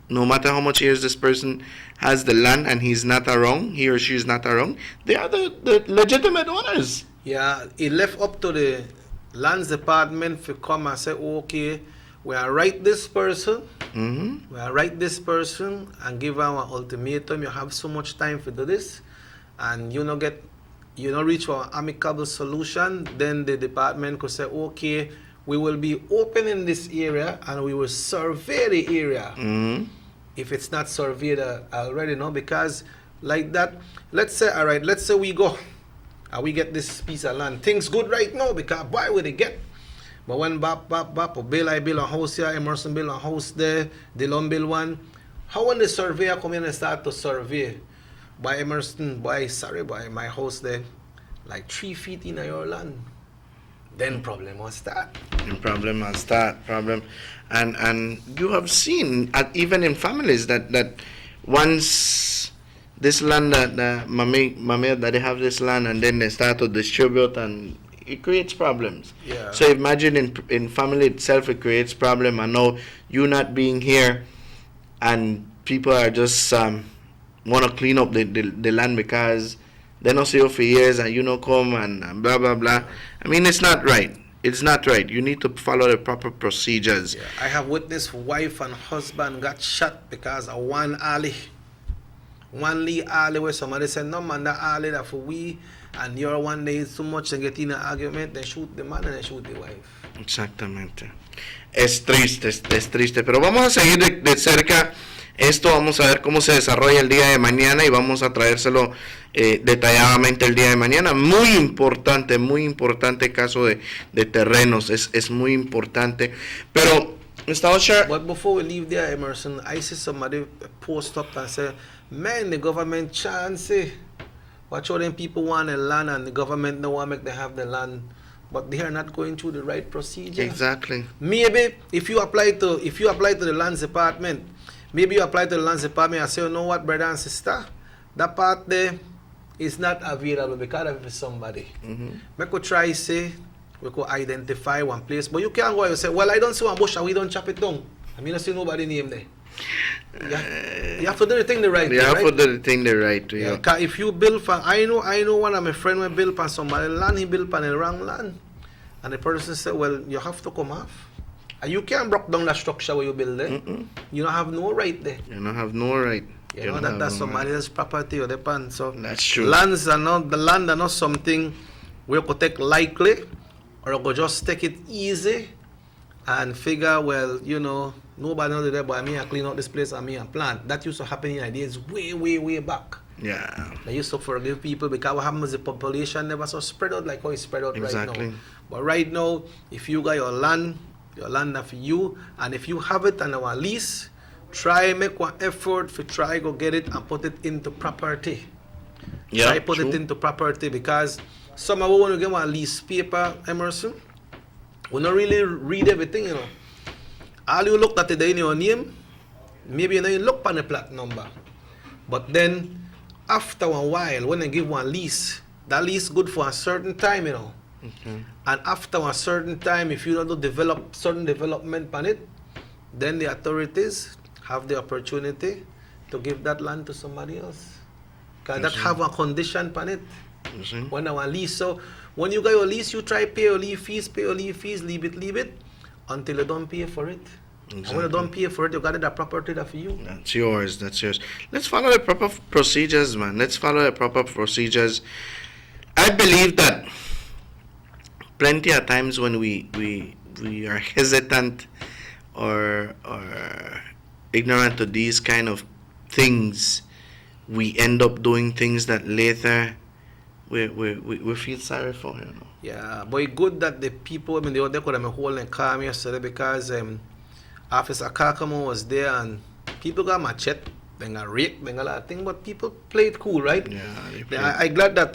S11: no matter how much years this person has the land and he or she is not wrong, they are the legitimate owners.
S2: Yeah, it left up to the Lands Department to come and say, okay, we are right this person.
S11: Mm-hmm.
S2: We are right this person and give them an ultimatum. You have so much time to do this, and you don't reach an amicable solution. Then the department could say, okay, we will be open in this area and we will survey the area.
S11: Mm-hmm.
S2: If it's not surveyed already, no, because like that, let's say we go and we get this piece of land. Things good right now because why would they get? But when bap, Bill I build a house here, Emerson build a house there, Dillon build one. How when the surveyor come in and start to survey, by Emerson, my house there, like 3 feet in your land, then problem will start.
S11: And you have seen, even in families, that once this land, that mame that they have this land and then they start to distribute, and it creates problems.
S2: Yeah.
S11: So imagine in family itself, it creates problem. And now you not being here, and people are just want to clean up the land because they don't see you for years, and you don't come and blah blah blah. I mean, it's not right. It's not right. You need to follow the proper procedures.
S2: Yeah. I have witnessed wife and husband got shot because of one alley where somebody said, no man, that alley that for we. And you're one day too much and get in an argument, they shoot the man and they shoot the wife.
S11: Exactamente. Es triste, pero vamos a seguir de cerca Esto vamos a ver cómo se desarrolla el día de mañana y vamos a traérselo detalladamente el día de mañana. Muy importante caso de terrenos, es muy importante. Pero, Mr. Usher.
S2: But before we leave there, Emerson, I see somebody post up and say, man, the government chance, watch all them people want the land and the government don't want to make them have the land. But they are not going through the right procedure.
S11: Exactly.
S2: Maybe if you apply to the lands department, maybe you apply to the lands department and say, you know what, brother and sister, that part there is not available because of somebody. We could try say, we could identify one place, but you can't go and say, well, I don't see one bush and we don't chop it down. I mean, I see nobody name there. You have to do the thing the right way.
S11: You have to do the thing the right way.
S2: Yeah, cause if you build for, I know one of my friends will build for somebody land, he built on the wrong land. And the person said, well, you have to come off. And you can't break down the structure where you build it. You don't have no right there.
S11: You don't have no right.
S2: You know, that's somebody else's property or depend. So
S11: that's true.
S2: The land are not something we could take lightly or we could just take it easy and figure, well, you know, nobody knows there, but I mean, I clean out this place, I mean, I plant. That used to happen in the days way back.
S11: Yeah.
S2: They used to forgive people because what happens is the population never so spread out like how it's spread out right now. But right now, if you got your land are for you, and if you have it on our lease, try make one effort to try go get it and put it into property.
S11: Yeah,
S2: try put it into property because some of us want to get one lease paper, Emerson. We don't really read everything, you know. All you look at it in your name, maybe you know you look on the plat number. But then after a while, when they give one lease, that lease good for a certain time, you know. And after a certain time, if you don't do develop certain development on it, then the authorities have the opportunity to give that land to somebody else. Because that have a condition on it. When our lease, so when you got your lease, you try pay your lease fees, leave it, until you don't pay for it. And when you don't pay for it, you got that property that for you.
S11: That's yours. Let's follow the proper procedures, man. Let's follow the proper procedures. I believe that plenty of times when we are hesitant or ignorant to these kind of things, we end up doing things that later we feel sorry for, you know.
S2: Yeah, but it's good that the people, I mean, they could have hold and calm yesterday because Officer Kakamo was there and people got machete, they got raped, they got a lot of things, but people played cool, right?
S11: Yeah,
S2: I'm glad that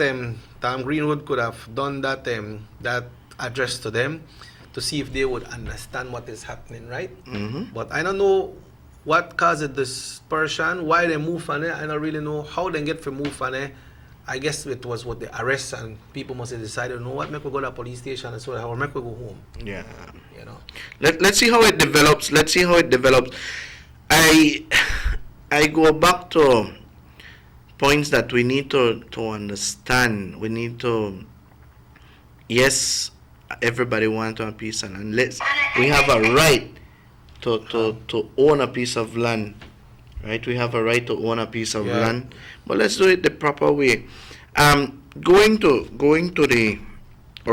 S2: Tom Greenwood could have done that that address to them to see if they would understand what is happening, right? But I don't know what caused the dispersion, why they move on it. I don't really know how they get to move on it. I guess it was with the arrest and people must have decided, you know what, make we go to the police station and so or make we go home.
S11: Yeah.
S2: You know.
S11: Let's see how it develops. I go back to points that we need to understand. We need to, yes, everybody wants a piece of land. We have a right to own a piece of land. Right, we have a right to own a piece of land, but let's do it the proper way.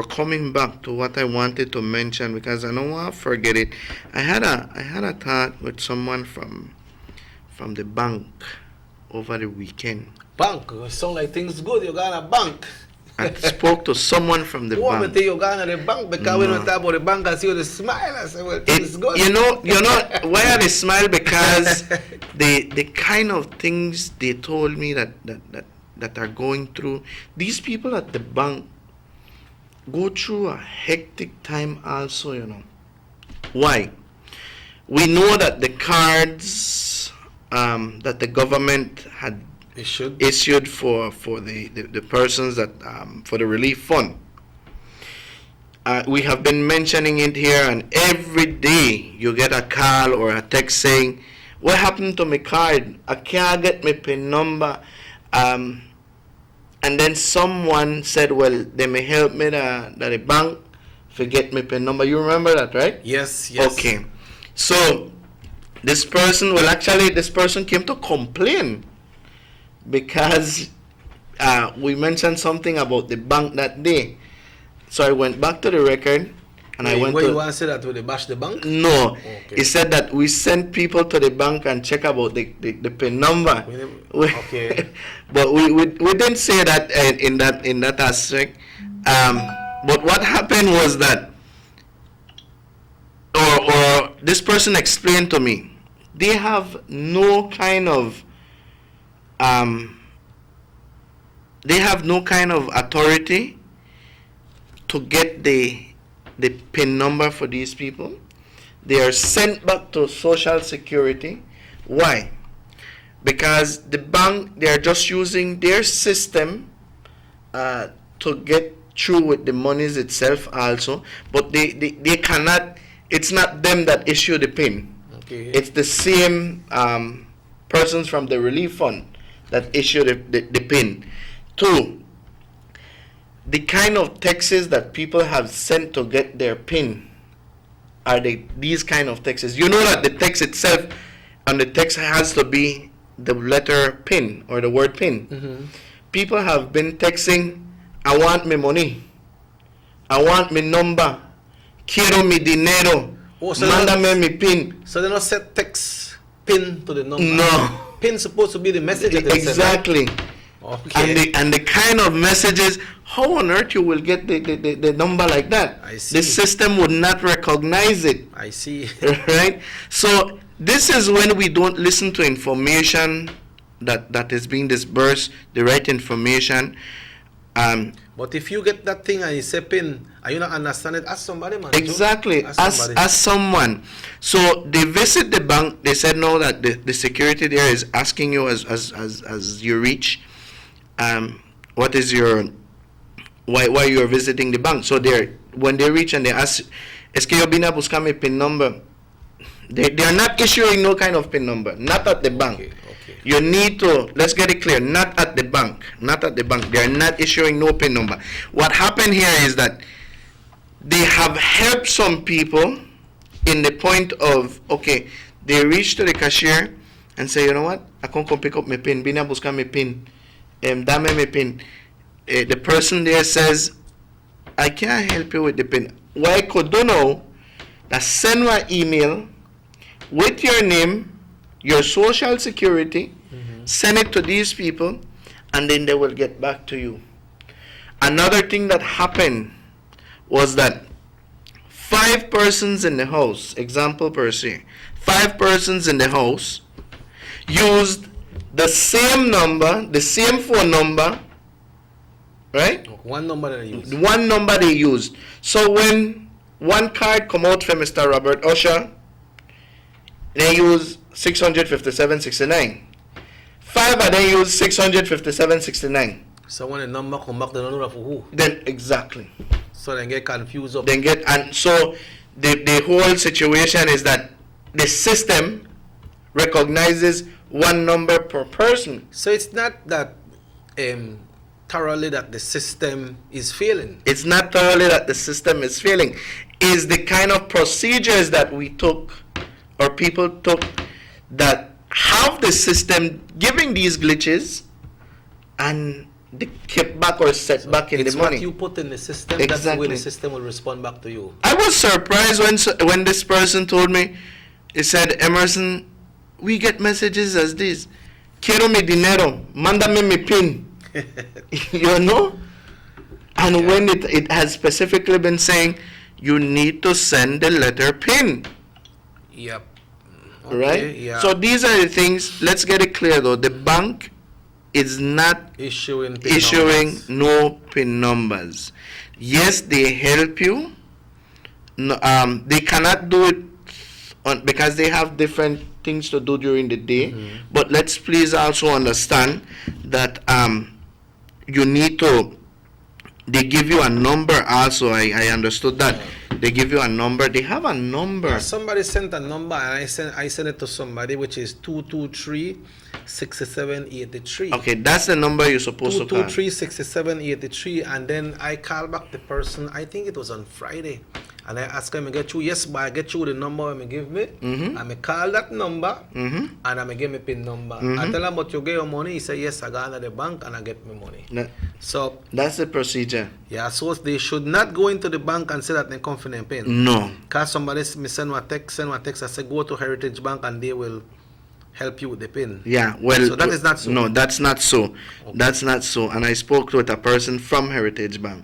S11: Coming back to what I wanted to mention, because I don't want to forget it. I had a thought with someone from the bank over the weekend.
S2: Bank, it sound like things good. You got a bank.
S11: I spoke to someone from the
S2: bank.
S11: bank.
S2: You got the bank because when we talk about the bank, I see you smile. I say, well, it's good.
S11: You know why I smile? Because the kind of things they told me that are going through, these people at the bank go through a hectic time also, you know. Why? We know that the cards that the government had issued for the persons that for the relief fund. We have been mentioning it here, and every day you get a call or a text saying, "What happened to my card? I can't get my PIN number." And then someone said, "Well, they may help me that the bank forget my PIN number." You remember that, right?
S2: Yes.
S11: Okay. So this person came to complain because we mentioned something about the bank that day. So I went back to the record And I went
S2: Where
S11: to.
S2: you want to say that? Will they bash the bank?
S11: No,
S2: Okay.
S11: he said that we sent people to the bank and check about the PIN number.
S2: Okay.
S11: But we didn't say that in that aspect. But what happened was that, or this person explained to me, they have no kind of authority to get the PIN number for these people. They are sent back to Social Security. Why? Because the bank, they are just using their system to get through with the monies itself also, but they cannot, it's not them that issue the PIN.
S2: Okay.
S11: It's the same persons from the relief fund that issue the PIN. Two, the kind of texts that people have sent to get their PIN are these kind of texts. You know that the text itself, and the text has to be the letter PIN or the word PIN.
S2: Mm-hmm.
S11: People have been texting, I want my money, I want my number, quiero mi dinero, mándame mi PIN.
S2: So they don't set text PIN to the number?
S11: No.
S2: PIN supposed to be the message that they send,
S11: Exactly.
S2: right? Okay.
S11: And the kind of messages, how on earth you will get the number like that?
S2: I see.
S11: The system would not recognize it.
S2: I see.
S11: Right? So this is when we don't listen to information that is being dispersed, the right information.
S2: But if you get that thing and you say PIN, and you not understand it, ask somebody, man.
S11: Exactly, ask someone. So they visit the bank. They said no, that the security there is asking you as you reach, what is your, why you are visiting the bank. So when they reach and they ask, es que yo vine a buscar mi PIN number. They are not issuing no kind of PIN number, not at the bank.
S2: Okay.
S11: You need to, let's get it clear, not at the bank. They are not issuing no PIN number. What happened here is that they have helped some people in the point of, okay, they reach to the cashier and say, you know what, I can't come pick up my PIN, vine a buscar mi PIN, dame mi PIN. The person there says, I can't help you with the PIN. Why could you know that send an email with your name, your social security, send it to these people, and then they will get back to you. Another thing that happened was that 5 persons in the house, example per se, 5 persons in the house used the same number, the same phone number, right?
S2: One number that they use.
S11: One number they used. So when one card come out from Mr. Robert Usher, they use 657.69. 5 of them use 657.69.
S2: So when the number come back, they don't know for who.
S11: Then exactly.
S2: So they get confused up.
S11: And so the whole situation is that the system recognizes one number per person.
S2: So it's not that thoroughly that the system is failing.
S11: It's not thoroughly that the system is failing. It's the kind of procedures that we took, or people took, that have the system giving these glitches and the kickback or setback in the money.
S2: It's what you put in the system,
S11: Exactly.
S2: that's the way the system will respond back to you.
S11: I was surprised when this person told me, he said, Emerson, we get messages as this, quiero mi dinero, mándame mi PIN. You know? And when it has specifically been saying, you need to send the letter PIN.
S2: Yep.
S11: Okay, right?
S2: Yeah.
S11: So these are the things. Let's get it clear though. The bank is not
S2: issuing
S11: no PIN numbers. Yes, they help you. No, they cannot do it because they have different things to do during the day. But let's please also understand that you need to. They give you a number also. I understood that. They give you a number. They have a number.
S2: Somebody sent a number and I sent it to somebody, which is 223-6783.
S11: Okay, that's the number you're supposed to call.
S2: 223-6783, and then I called back the person. I think it was on Friday, And I ask him, I get you, yes, but I get you the number when give me. And I call that number and I give me PIN number. I tell him, but you get your money. He say, yes, I go to the bank and I get my money. So
S11: that's the procedure.
S2: Yeah, so they should not go into the bank and say that they come for their PIN.
S11: No.
S2: Because somebody me send a text, I say, go to Heritage Bank and they will help you with the PIN.
S11: Yeah, well,
S2: so that is not so.
S11: No, that's not so. Okay. That's not so. And I spoke with a person from Heritage Bank.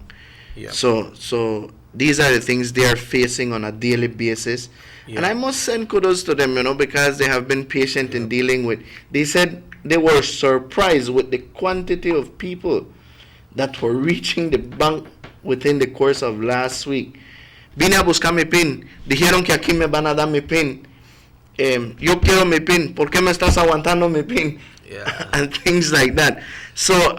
S2: Yeah.
S11: So these are the things they are facing on a daily basis. Yeah. And I must send kudos to them, because they have been patient in dealing with. They said they were surprised with the quantity of people that were reaching the bank within the course of last week. Vine a buscar mi PIN. Dijeron que aquí me van a dar mi PIN. Yo quiero mi PIN, ¿por qué me estás aguantando mi PIN?
S2: Yeah.
S11: And things like that. So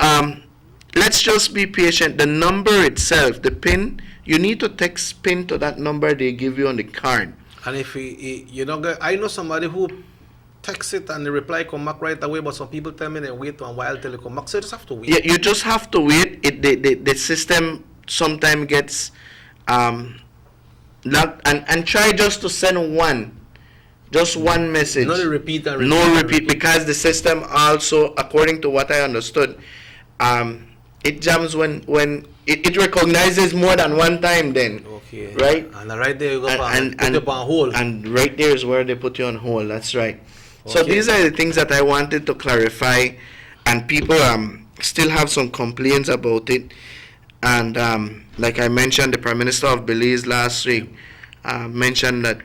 S11: let's just be patient. The number itself, the PIN, you need to text PIN to that number they give you on the card.
S2: And if you don't get, I know somebody who texts it and the reply come back right away, but some people tell me they wait a while till it come back. So you just have to wait.
S11: Yeah, you just have to wait. The system sometimes gets locked, and try just to send one. Just one message.
S2: No repeat and repeat.
S11: No repeat, because the system also, according to what I understood, it jams when it recognizes more than one time then.
S2: Okay.
S11: Right?
S2: And right there you go and put you on hold.
S11: And right there is where they put you on hold. That's right.
S2: Okay.
S11: So these are the things that I wanted to clarify, and people still have some complaints about it. And like I mentioned, the Prime Minister of Belize last week mentioned that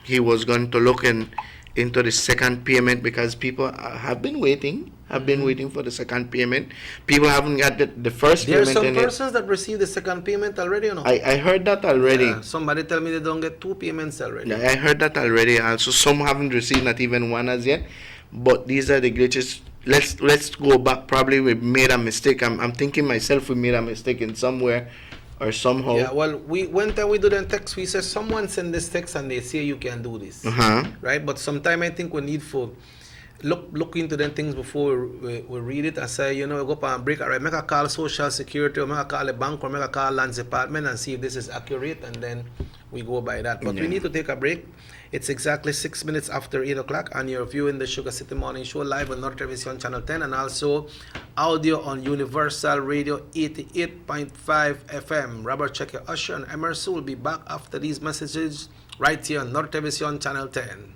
S11: he was going to look into the second payment, because people have been waiting for the second payment. People haven't got the first
S2: there
S11: payment.
S2: There are some persons that received the second payment already or no?
S11: I heard that already.
S2: Yeah, somebody tell me they don't get 2 payments already.
S11: Yeah, I heard that already. Also, some haven't received not even one as yet. But these are the glitches. Let's go back. Probably we made a mistake. I'm thinking myself we made a mistake in somewhere or somehow.
S2: Yeah, well, when we do the text, we say someone send this text and they say you can do this, right? But sometimes I think we need for look into them things before we read it and say, go up and break. Alright, make a call Social Security, or make a call the bank, or make a call Lands Department and see if this is accurate, and then we go by that. But we need to take a break. It's exactly 6 minutes after 8 o'clock, and you're viewing the Sugar City Morning Show live on North Television Channel 10, and also audio on Universal Radio 88.5 FM. Robert Checker, Usher, and Emerson will be back after these messages right here on North Television Channel 10.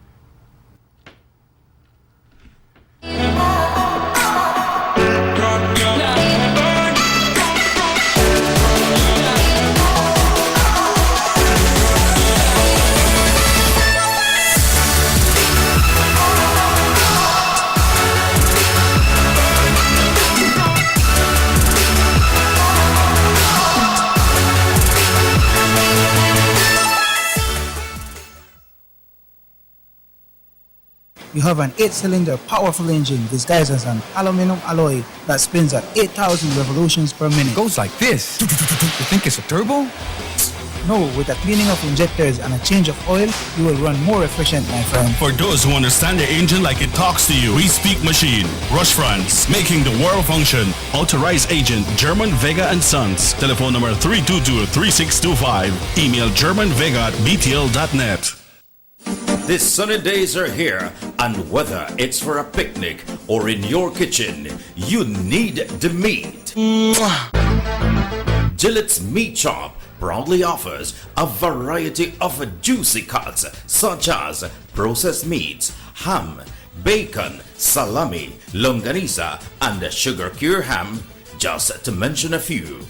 S3: You have an 8-cylinder powerful engine disguised as an aluminum alloy that spins at 8,000 revolutions per minute.
S7: Goes like this. You think it's a turbo?
S3: No, with a cleaning of injectors and a change of oil, you will run more efficient, my friend.
S15: For those who understand the engine like it talks to you, we speak machine. Rush France, making the world function. Authorized agent, German Vega and Sons. Telephone number 322-3625. Email germanvega@btl.net.
S6: The sunny days are here, and whether it's for a picnic or in your kitchen, you need the meat. Gillette's Meat Shop proudly offers a variety of juicy cuts such as processed meats, ham, bacon, salami, longaniza, and sugar cure ham, just to mention a few.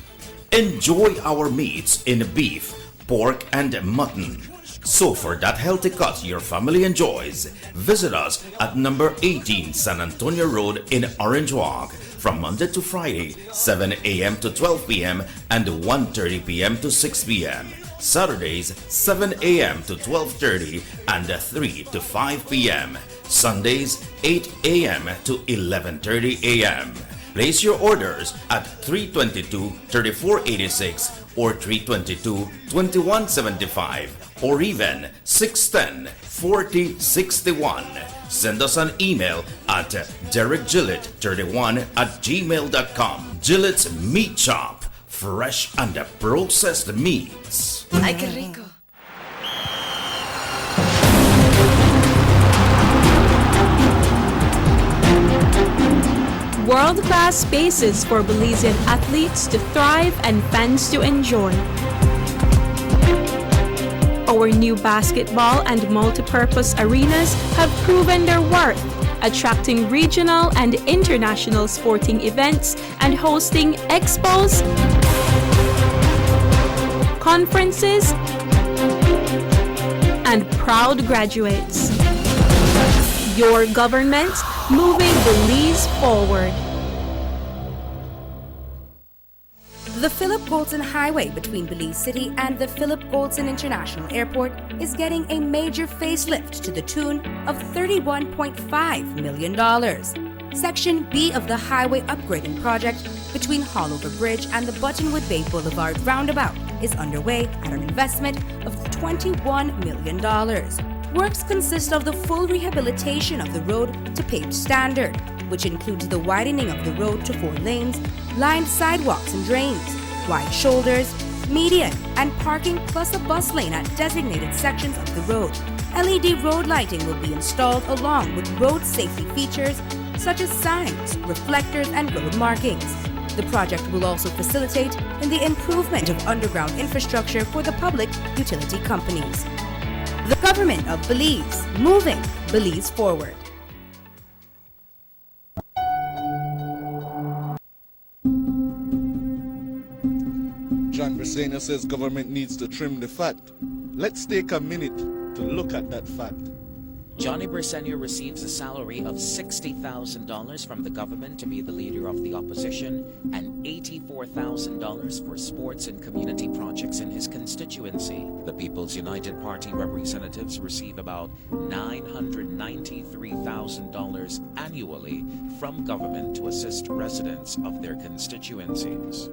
S6: Enjoy our meats in beef, pork, and mutton. So for that healthy cut your family enjoys, visit us at number 18 San Antonio Road in Orange Walk from Monday to Friday, 7 a.m. to 12 p.m. and 1:30 p.m. to 6 p.m. Saturdays, 7 a.m. to 12:30 and 3 to 5 p.m. Sundays, 8 a.m. to 11:30 a.m. Place your orders at 322-3486 or 322-2175 or even 610-4061. Send us an email at derekgillett31@gmail.com. Gillette's Meat Shop, fresh and processed meats.
S18: Ay, qué rico.
S1: world-class spaces for Belizean athletes to thrive and fans to enjoy. Our new basketball and multi-purpose arenas have proven their worth, attracting regional and international sporting events and hosting expos, conferences, and proud graduates. Your government moving Belize forward.
S4: The Philip Goldson Highway between Belize City and the Philip Goldson International Airport is getting a major facelift to the tune of $31.5 million. Section B of the highway upgrading project between Haulover Bridge and the Buttonwood Bay Boulevard roundabout is underway at an investment of $21 million. Works consist of the full rehabilitation of the road to paved standard, which includes the widening of the road to 4 lanes, lined sidewalks and drains, wide shoulders, median, and parking, plus a bus lane at designated sections of the road. LED road lighting will be installed along with road safety features such as signs, reflectors, and road markings. The project will also facilitate in the improvement of underground infrastructure for the public utility companies. The Government of Belize, moving Belize forward.
S5: John Briceño says government needs to trim the fat. Let's take a minute to look at that fat.
S24: Johnny Briceño receives a salary of $60,000 from the government to be the leader of the opposition and $84,000 for sports and community projects in his constituency. The People's United Party representatives receive about $993,000 annually from government to assist residents of their constituencies.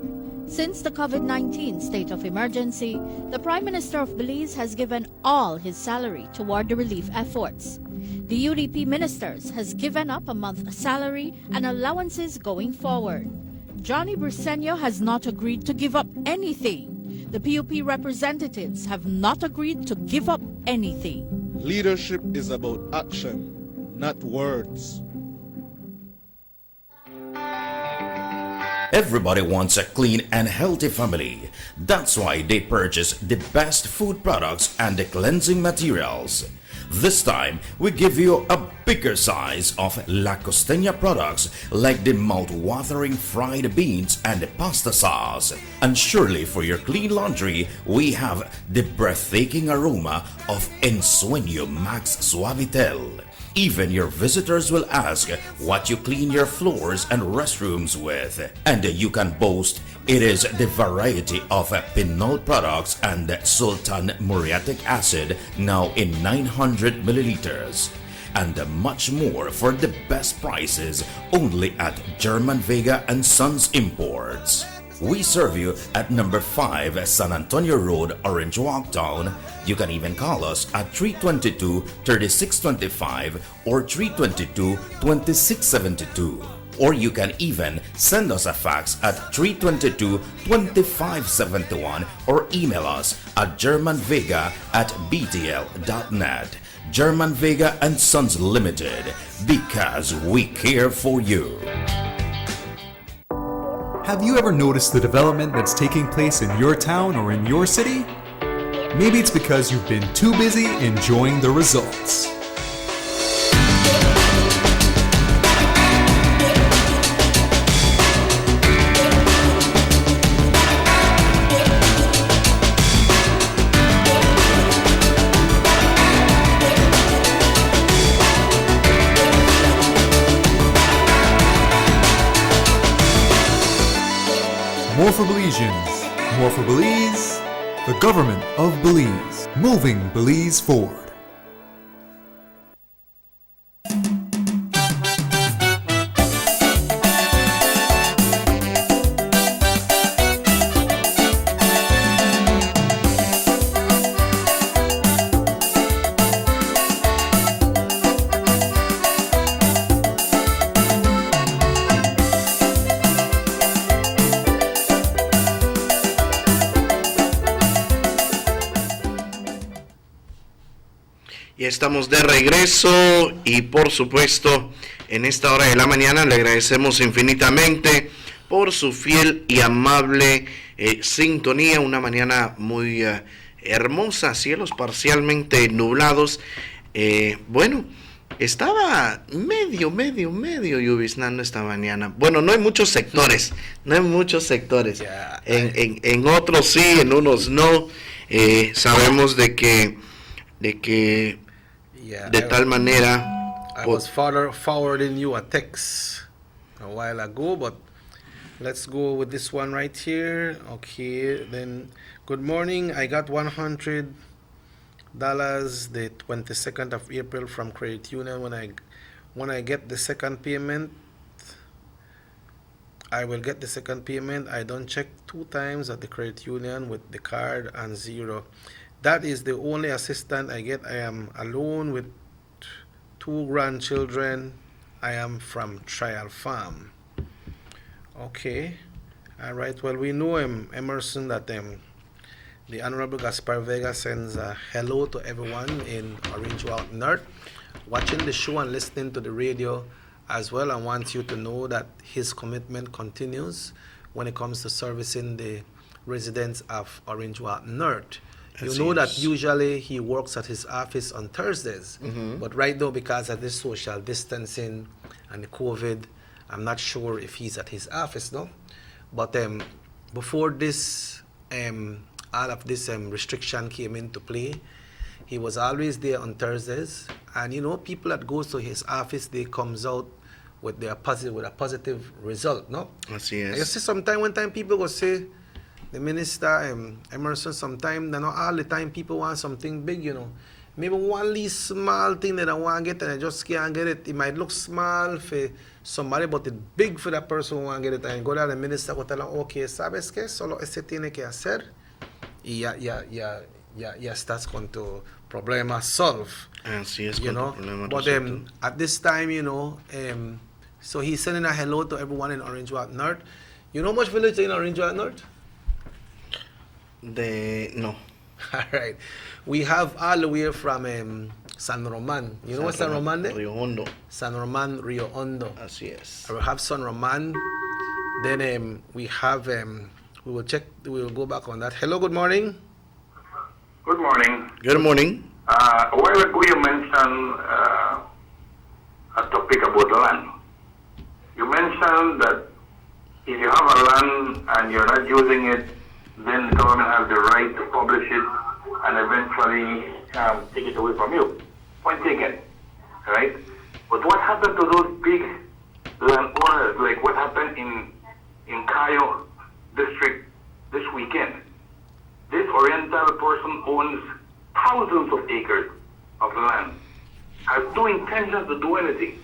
S25: Since the COVID-19 state of emergency, the Prime Minister of Belize has given all his salary toward the relief efforts. The UDP ministers has given up a month's salary and allowances going forward. Johnny Briceño has not agreed to give up anything. The PUP representatives have not agreed to give up anything.
S5: Leadership is about action, not words.
S6: Everybody wants a clean and healthy family. That's why they purchase the best food products and the cleansing materials. This time, we give you a bigger size of La Costeña products like the mouth-watering fried beans and the pasta sauce. And surely for your clean laundry, we have the breathtaking aroma of Ensueño Max Suavitel. Even your visitors will ask what you clean your floors and restrooms with. And you can boast it is the variety of Pinol products and Sultan muriatic acid now in 900 milliliters. And much more for the best prices only at German Vega and Sons Imports. We serve you at number 5 San Antonio Road, Orange Walk Town. You can even call us at 322-3625 or 322-2672. Or you can even send us a fax at 322-2571 or email us at germanvega@btl.net. German Vega and Sons Limited, because we care for you.
S7: Have you ever noticed the development that's taking place in your town or in your city? Maybe it's because you've been too busy enjoying the results. More for Belizeans, more for Belize, the Government of Belize, moving Belize forward.
S11: estamos de regreso y por supuesto en esta hora de la mañana le agradecemos infinitamente por su fiel y amable sintonía. Una mañana muy hermosa, cielos parcialmente nublados. Bueno, estaba medio lloviznando esta mañana. Bueno, no hay muchos sectores.
S2: Yeah,
S11: en otros sí, en unos no. Sabemos de que de tal manera.
S2: I was forwarding you a text a while ago, but let's go with this one right here. Okay, then good morning. I got $100 the 22nd of April from Credit Union. When I get the second payment, I will get the second payment. I don't check 2 times at the credit union with the card and zero. That is the only assistance I get. I am alone with 2 grandchildren. I am from Trial Farm. Okay. All right. Well, we know Emerson that the Honorable Gaspar Vega sends a hello to everyone in Orange Walk North watching the show and listening to the radio as well. I want you to know that his commitment continues when it comes to servicing the residents of Orange Walk North. You know that usually he works at his office on Thursdays, but right now because of this social distancing and the COVID, I'm not sure if he's at his office, no? But before this, all of this restriction came into play, he was always there on Thursdays, and you know, people that goes to his office, they comes out with a positive result, no?
S11: Así es.
S2: You see, one time people go say, the minister, Emerson, sometimes, not all the time people want something big, you know. Maybe one least small thing that I want to get and I just can't get it. It might look small for somebody, but it's big for that person who want to get it. And go to the minister and tell him, okay, ¿sabes qué? Solo este tiene que hacer. Y ya estás con tu problema solve.
S11: Así es,
S2: you know. But at this time, you know, so he's sending a hello to everyone in Orange Walk North. You know how much village in Orange Walk North?
S11: No.
S2: All right. We have all the way from San Roman. You know what San Roman is?
S11: Rio Hondo.
S2: San Roman, Rio Hondo.
S11: Así es.
S2: We have San Roman. Then we have, we will go back on that. Hello, good morning.
S8: Good morning.
S11: Good morning.
S8: A while ago you mentioned a topic about land. You mentioned that if you have a land and you're not using it, then the government has the right to publish it and eventually take it away from you. Point taken, right? But what happened to those big landowners, like what happened in Cayo district this weekend? This Oriental person owns thousands of acres of land, has no intention to do anything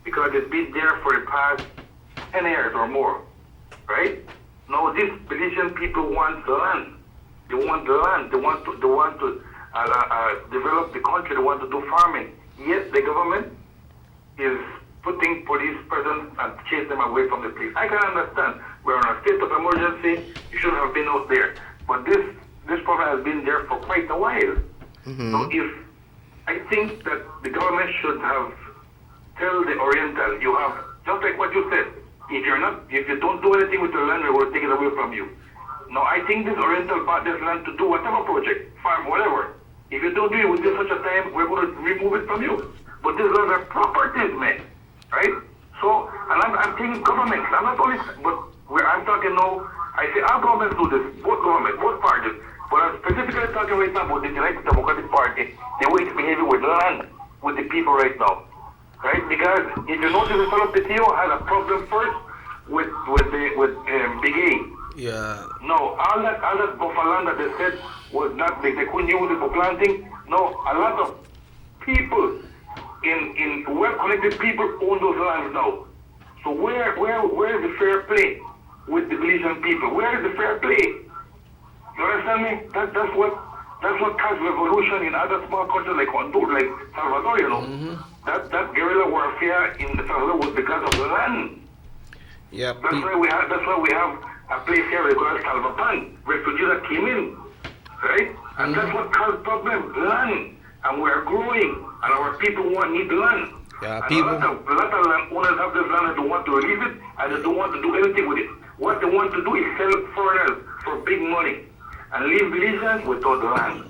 S8: because it's been there for the past 10 years or more, right? Now these Belizean people want the land. They want the land. They want to develop the country. They want to do farming. Yet the government is putting police presence and chase them away from the place. I can understand. We're in a state of emergency. You shouldn't have been out there. But this problem has been there for quite a while. So I think that the government should have tell the Oriental, you have, just like what you said, if you don't do anything with the land, we will take it away from you. Now, I think this Oriental bought this land to do whatever project, farm, whatever. If you don't do it within such a time, we're going to remove it from you. But these lands are properties, man, right? So, and I'm thinking governments, I'm not only, but I'm talking now, I say our governments do this, both governments, both parties. But I'm specifically talking right now about the United Democratic Party, the way it's behaving with land, with the people right now. Right? Because if you notice, the fellow Petio had a problem first with Big A.
S2: Yeah.
S8: No, all that buffer land that they said was not, they couldn't use it for planting. No, a lot of people in well-connected people own those lands now. So where is the fair play with the Belizean people? Where is the fair play? You understand me? That's what caused revolution in other small countries like Honduras, like Salvador, you know. That guerrilla warfare in El Salvador was because of the land.
S2: Yeah.
S8: That's why we have a place here we call Salvapan, refugees that came in, right? And that's what caused problem, land. and we're growing, and our people need land.
S2: Yeah,
S8: and
S2: people.
S8: A lot of land owners have this land and don't want to release it, and they don't want to do anything with it. What they want to do is sell foreigners for big money, and leave Belizeans without land.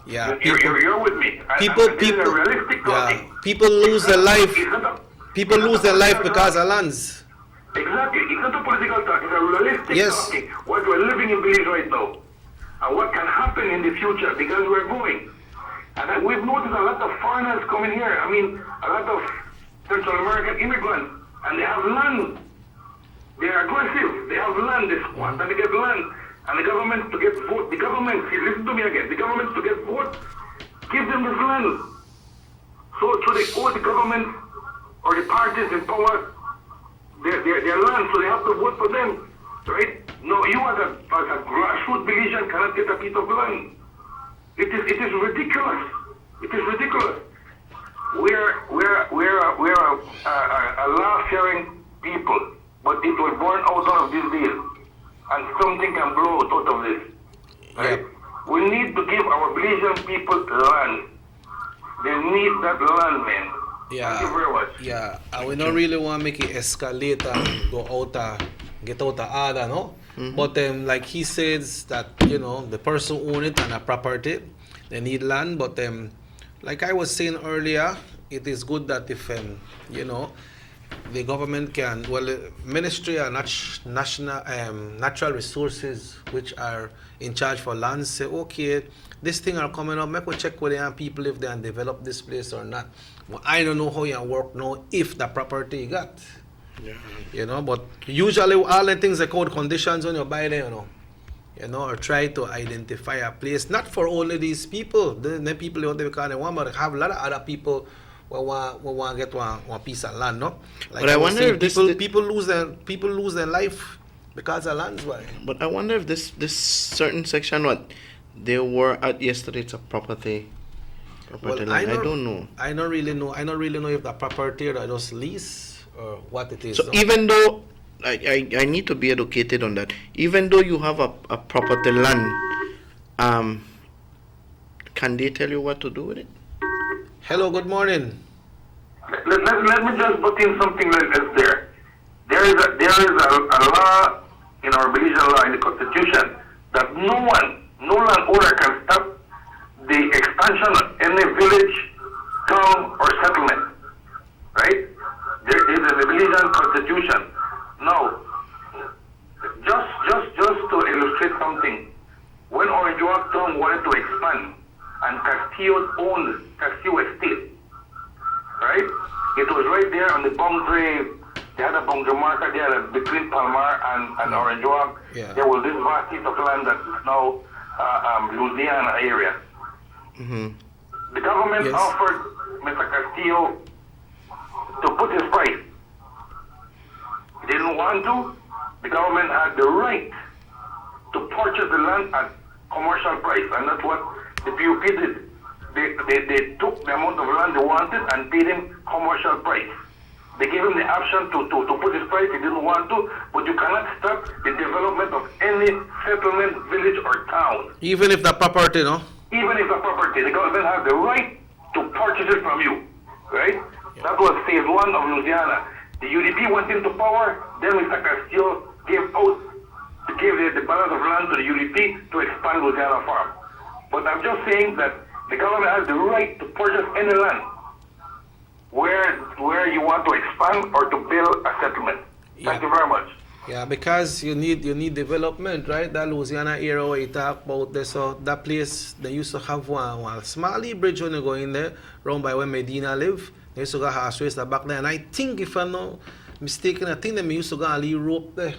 S2: Yeah,
S8: You're with me.
S2: people,
S8: this is a realistic talking.
S2: people lose their life. People lose their life because of lands.
S8: Exactly. It's not a political talk. It's a realistic talking. What we're living in Belize right now, and what can happen in the future because we're going. And we've noticed a lot of foreigners coming here. I mean, a lot of Central American immigrants, and they have land. They're aggressive. They have land. They squat and they get land. And the government to get vote. The government, see, listen to me again. The government to get vote, give them this land. So they owe the government or the parties in power their land, so they have to vote for them, right? No, you as a grassroots Belizean cannot get a piece of land. It is ridiculous. It is ridiculous. We're a law-fearing people, but it will burn out of this deal, and something can blow out of this. Right? We need to give our Belizean people land. They need that land, man.
S2: Yeah.
S8: Thank you very much.
S2: Yeah, and we don't really want to make it escalate and get out of order, no? But like he says that, you know, the person own it and a property, they need land. But like I was saying earlier, it is good that if, you know, the government can, well, the Ministry of Natural Resources, which are in charge for land, say, okay, this thing are coming up, make we check with the people if they can develop this place or not. Well, I don't know how you work now if the property you got.
S11: Yeah.
S2: You know, but usually all the things are called conditions when you buy them, you know, or try to identify a place, not for only these people, the people out there because they want, but have a lot of other people who want to get one piece of land, no? Like
S11: but I wonder if
S2: people lose their life because of lands, why?
S11: But I wonder if this certain section what they were at yesterday, it's a property.
S2: Well,
S11: land. I don't know.
S2: I don't really know. I don't really know if the property or just lease or what it is.
S11: So even though I need to be educated on that, even though you have a property land, can they tell you what to do with it?
S2: Hello, good morning.
S8: Let me just put in something like this there. There is a law in our Belizean law in the Constitution that no landowner can stop the expansion of any village, town, or settlement. Right? There is a Belizean Constitution. Now, just to illustrate something, when Orange Walk Town wanted to expand and Castillo owned Castillo Estate, right? It was right there on the boundary. They had a boundary marker there between Palmar and Orange Walk.
S2: Yeah.
S8: There was this vast piece of land that is now Louisiana area.
S11: Mm-hmm.
S8: The government offered Mr. Castillo to put his price. He didn't want to. The government had the right to purchase the land at commercial price, and that's what the PUP did. They took the amount of land they wanted and paid him commercial price. They gave him the option to put his price. He didn't want to, but you cannot stop the development of any settlement, village, or town.
S2: Even if the property, no?
S8: Even if the property, the government has the right to purchase it from you, right? Yeah. That was phase one of Louisiana. The UDP went into power, then Mr. Castillo gave the balance of land to the UDP to expand Louisiana Farm. But I'm just saying that the government has the right to purchase any land where you want to expand or to build a settlement. Thank you very much.
S2: Yeah, because you need development, right? That Louisiana area where you talk about this, so that place they used to have one small bridge when you go in there, around by where Medina live. They used to go horse race back there, and I think if I'm not mistaken, I think they used to go and leave rope there.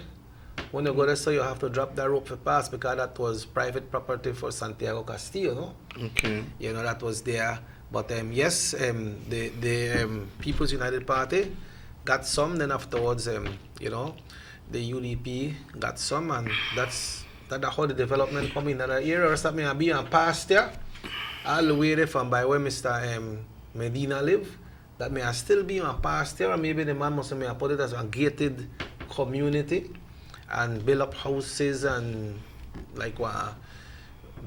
S2: When you go there, so you have to drop that rope for pass because that was private property for Santiago Castillo, no?
S11: Okay.
S2: You know, that was there. But yes, the People's United Party got some, then afterwards, you know, the UDP got some, and that's how the development come in that area. Or something may be on past there, all the way there from by where Mr. Medina live. That may still be on past there, or maybe the man must have put it as a gated community and build up houses and like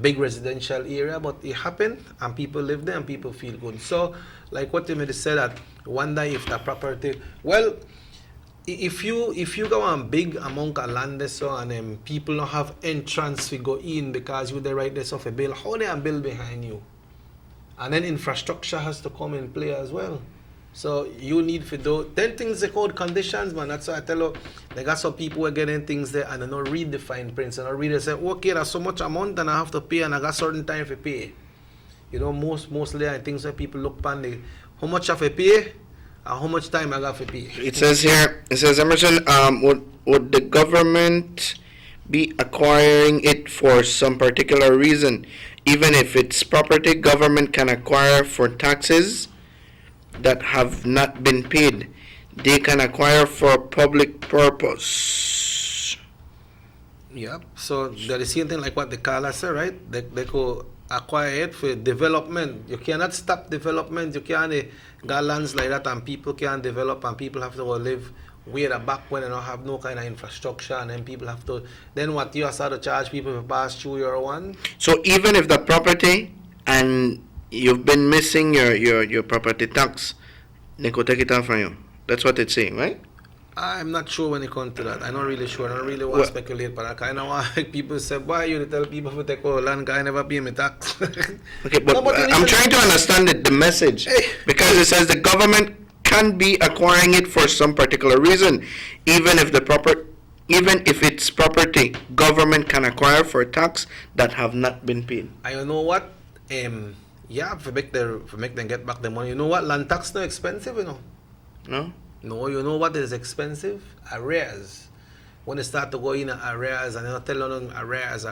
S2: big residential area, but it happened and people live there and people feel good. So, like what you made say that, wonder if the property, well, if you go on big amount of land there, so and people don't have entrance to go in because you the right there of a bill, how they build behind you? And then infrastructure has to come in play as well. So you need to do 10 things they called conditions, man. That's why I tell you, they got some people who are getting things there and they don't read the fine prints and they read it and say, okay, that's so much amount and I have to pay and I got certain time to pay. You know, mostly I think so people look upon the how much I have to pay and how much time I got to pay.
S11: It says here, Emerson, would the government be acquiring it for some particular reason? Even if it's property, government can acquire for taxes that have not been paid. They can acquire for public purpose.
S2: Yep. So they're the same thing like what the Kala said, right? They could acquire it for development. You cannot stop development. You can't got lands like that and people can't develop and people have to go live way the back when they don't have no kind of infrastructure and then people have to, then what you have to charge people to pass through your one?
S11: So even if the property and you've been missing your property tax, they could take it out from you. That's what it's saying, right?
S2: I'm not sure when it comes to that. I'm not really sure. I don't really want to speculate, but I kind of want people say, why you tell people to take out land because I never pay my tax?
S11: Okay, but I'm trying to understand the message. Because it says the government can be acquiring it for some particular reason. Even if it's property, government can acquire for tax that have not been paid.
S2: And you know what? Yeah, for make them get back the money. You know what? Land tax not expensive, you know.
S11: No?
S2: No, you know what is expensive? Arrears. When they start to go in arrears and they'll tell them arrears.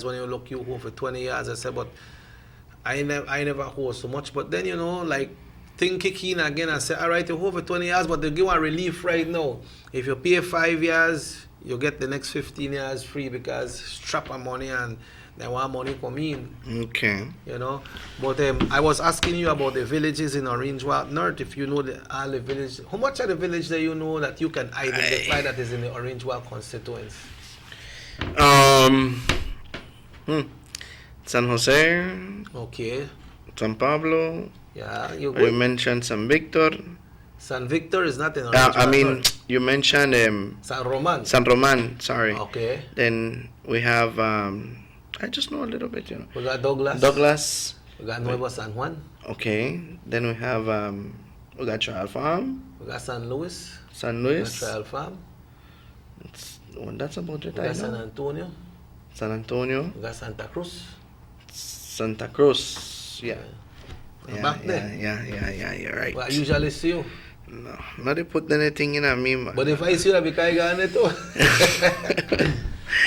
S2: When you look you hold for 20 years, I say, but I never hold so much. But then, you know, like, thing kick in again and say, all right, you hold for 20 years, but they give a relief right now. If you pay 5 years, you get the next 15 years free because strap of money and they want money come in.
S11: Okay.
S2: You know, but I was asking you about the villages in Orange Walk North. If you know all the villages, how much of the village that you know that you can identify that is in the Orange Walk constituency?
S11: San Jose.
S2: Okay.
S11: San Pablo.
S2: Yeah,
S11: you mentioned San Victor.
S2: San Victor is not in Orange
S11: I
S2: Walk
S11: mean,
S2: North.
S11: you mentioned
S2: San Roman.
S11: San Roman, sorry.
S2: Okay.
S11: Then we have I just know a little bit, you know.
S2: We got Douglas.
S11: Douglas.
S2: We got Nuevo San Juan.
S11: Okay. Then we have we got Trial Farm.
S2: We got San Luis.
S11: San Luis.
S2: We got Trial Farm.
S11: That's about it.
S2: We got San Antonio.
S11: San Antonio.
S2: We got Santa Cruz.
S11: Santa Cruz. Yeah.
S2: Back there.
S11: Yeah, you're right.
S2: Well, I usually see you.
S11: No, not to put anything in a meme.
S2: But if I see you, I'll be kind of too.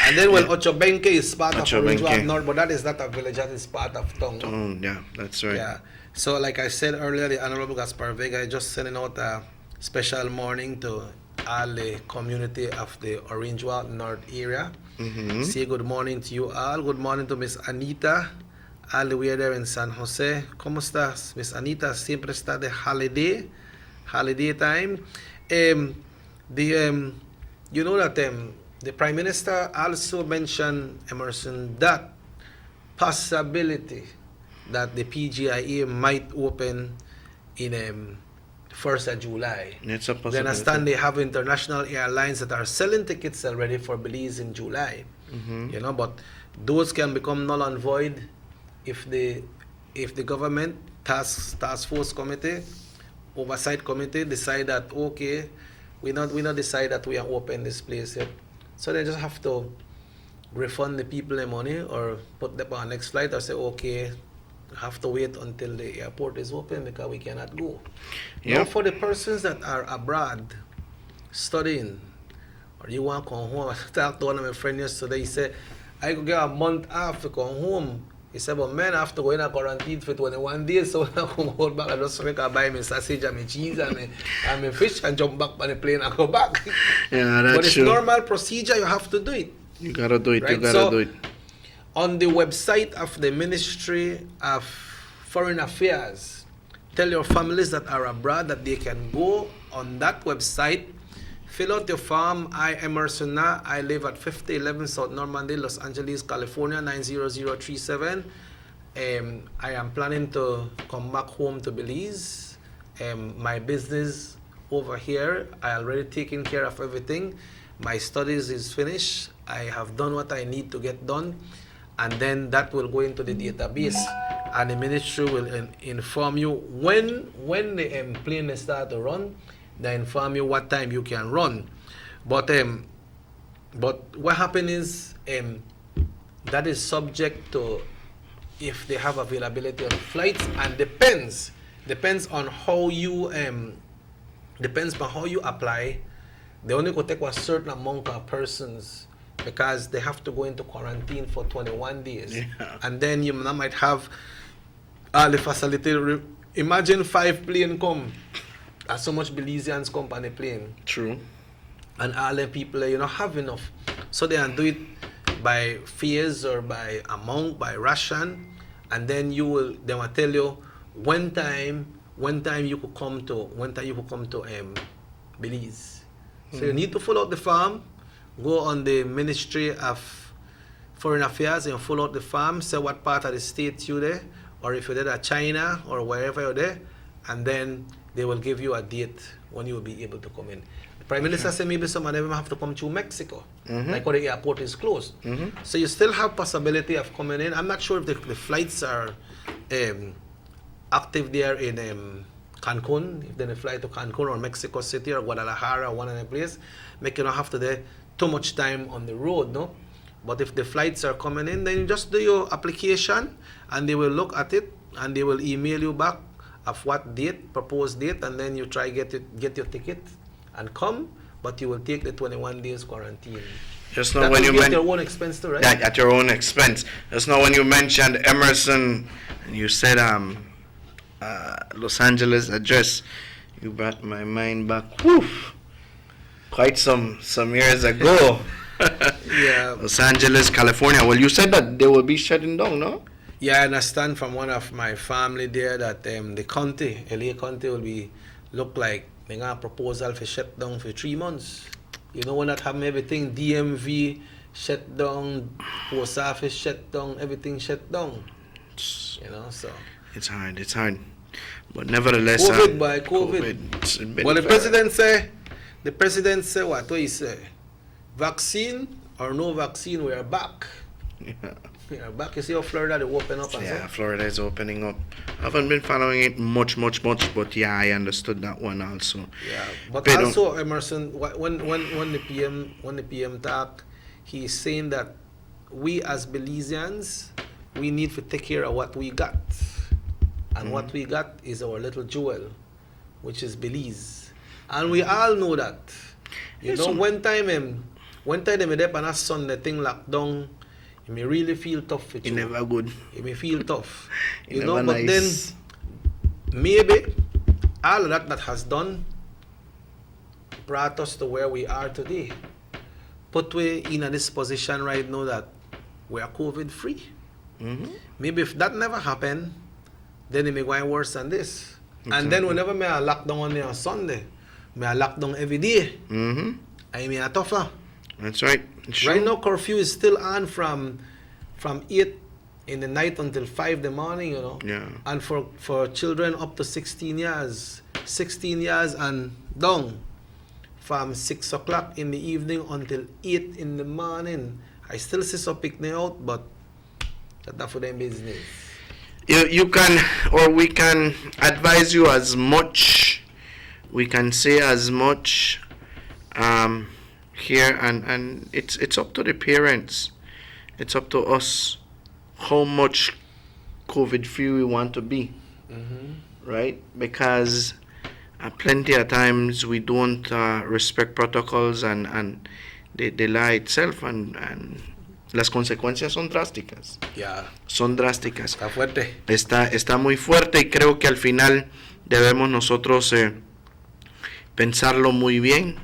S2: And then, well, Ochobenque is part of Orange Walk North, but that is not a village, that is part of town.
S11: Yeah, that's right.
S2: Yeah. So, like I said earlier, the Honorable Gaspar Vega is just sending out a special morning to all the community of the Orange Walk North area. Say good morning to you all. Good morning to Miss Anita, all the way there in San Jose. ¿Cómo estás, Miss Anita? Siempre está de holiday time. You know that the Prime Minister also mentioned, Emerson, that possibility that the PGIA might open in 1st of July.
S11: It's a possibility.
S2: They understand they have international airlines that are selling tickets already for Belize in July. You know, but those can become null and void if the government task force committee, oversight committee decide that okay, we not decide that we are open this place yet. So they just have to refund the people their money or put them on the next flight or say, okay, we have to wait until the airport is open because we cannot go.
S11: Yep.
S2: Now for the persons that are abroad studying, or you want to come home, I talked to one of my friends yesterday, he said, I could get a month off to come home. He said, but man, I have to go in a quarantine for 21 days, so when I come hold back, I just make a buy me sausage and me cheese and me fish and jump back on the plane and go back.
S11: Yeah, that's
S2: But it's
S11: true.
S2: normal procedure, you have to do it.
S11: You gotta do it,
S2: Right?
S11: you gotta do it.
S2: On the website of the Ministry of Foreign Affairs, tell your families that are abroad that they can go on that website, fill out your form. I, Emerson Na, I live at 5011 South Normandy, Los Angeles, California, 90037. I am planning to come back home to Belize. My business over here, I already taken care of everything. My studies is finished. I have done what I need to get done, and then that will go into the database, and the ministry will inform you when the plane start to run. They inform you what time you can run. But what happens is that is subject to if they have availability of flights, and depends on how you apply. They only could take a certain amount of persons because they have to go into quarantine for 21 days. Yeah. And then you might have all the facility. Imagine 5 planes come. As so much Belizeans come on a plane.
S11: True.
S2: And all the people, have enough. So they can do it by fares or by amount, by ration. And then they will tell you when time you could come to Belize. So you need to fill out the form, go on the Ministry of Foreign Affairs and fill out the form, say what part of the state you're there, or if you're there at China or wherever you're there, and then they will give you a date when you will be able to come in. The Prime Minister said maybe some of them have to come to Mexico, like when the airport is closed. So you still have possibility of coming in. I'm not sure if the flights are active there in Cancun, if they fly to Cancun or Mexico City or Guadalajara or one other place, make you not have to there too much time on the road, no? But if the flights are coming in, then you just do your application and they will look at it and they will email you back of what date, proposed date, and then you try get your ticket and come, but you will take the 21 days quarantine.
S11: Just now when you mentioned
S2: your own expense too, right?
S11: Yeah, at your own expense. Just now when you mentioned Emerson and you said Los Angeles address, you brought my mind back. Whew, quite some years ago.
S2: Yeah.
S11: Los Angeles, California. Well, you said that they will be shutting down, no?
S2: Yeah, I understand from one of my family there that the county, LA County, will be look like they got a proposal for shut down for 3 months. When that happen, everything DMV shut down, post office shut down, everything shut down. So
S11: it's hard. But nevertheless,
S2: COVID. Well, the president say what? What he say? Vaccine or no vaccine, we are back. Yeah, back. You see how Florida they open up.
S11: Yeah, Florida is opening up. I haven't been following it much, but yeah, I understood that one also.
S2: Yeah, but also Emerson, when the PM talk, he's saying that we as Belizeans, we need to take care of what we got, and what we got is our little jewel, which is Belize, and we all know that. One time they made up on a Sunday thing locked down. It may really feel tough for you.
S11: It never good.
S2: It may feel tough.
S11: But
S2: nice. Then maybe all of that has done brought us to where we are today. Put we in this position right now that we are COVID free. Maybe if that never happened, then it may go worse than this. Exactly. And then whenever me a lockdown on Sunday, me a lockdown every day. I may a tougher.
S11: That's right.
S2: Right now, curfew is still on from 8 in the night until 5 in the morning,
S11: Yeah.
S2: And for children up to 16 years and down, from 6 o'clock in the evening until 8 in the morning. I still see some picnic out, but that's for them business.
S11: You can, or we can advise you as much. We can say as much. Here and it's up to the parents, it's up to us how much COVID free we want to be, right? Because plenty of times we don't respect protocols and the law itself and las consecuencias son drásticas.
S2: Yeah.
S11: Son drásticas.
S2: Está fuerte.
S11: Está muy fuerte y creo que al final debemos nosotros pensarlo muy bien.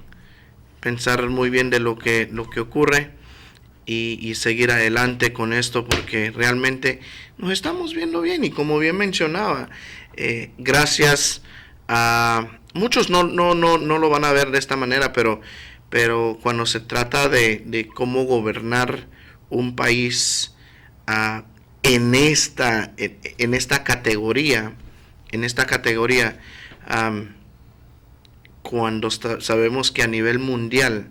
S11: Pensar muy bien de lo que ocurre y seguir adelante con esto porque realmente nos estamos viendo bien y como bien mencionaba, gracias a muchos no lo van a ver de esta manera, pero cuando se trata de cómo gobernar un país en esta categoría, cuando sabemos que a nivel mundial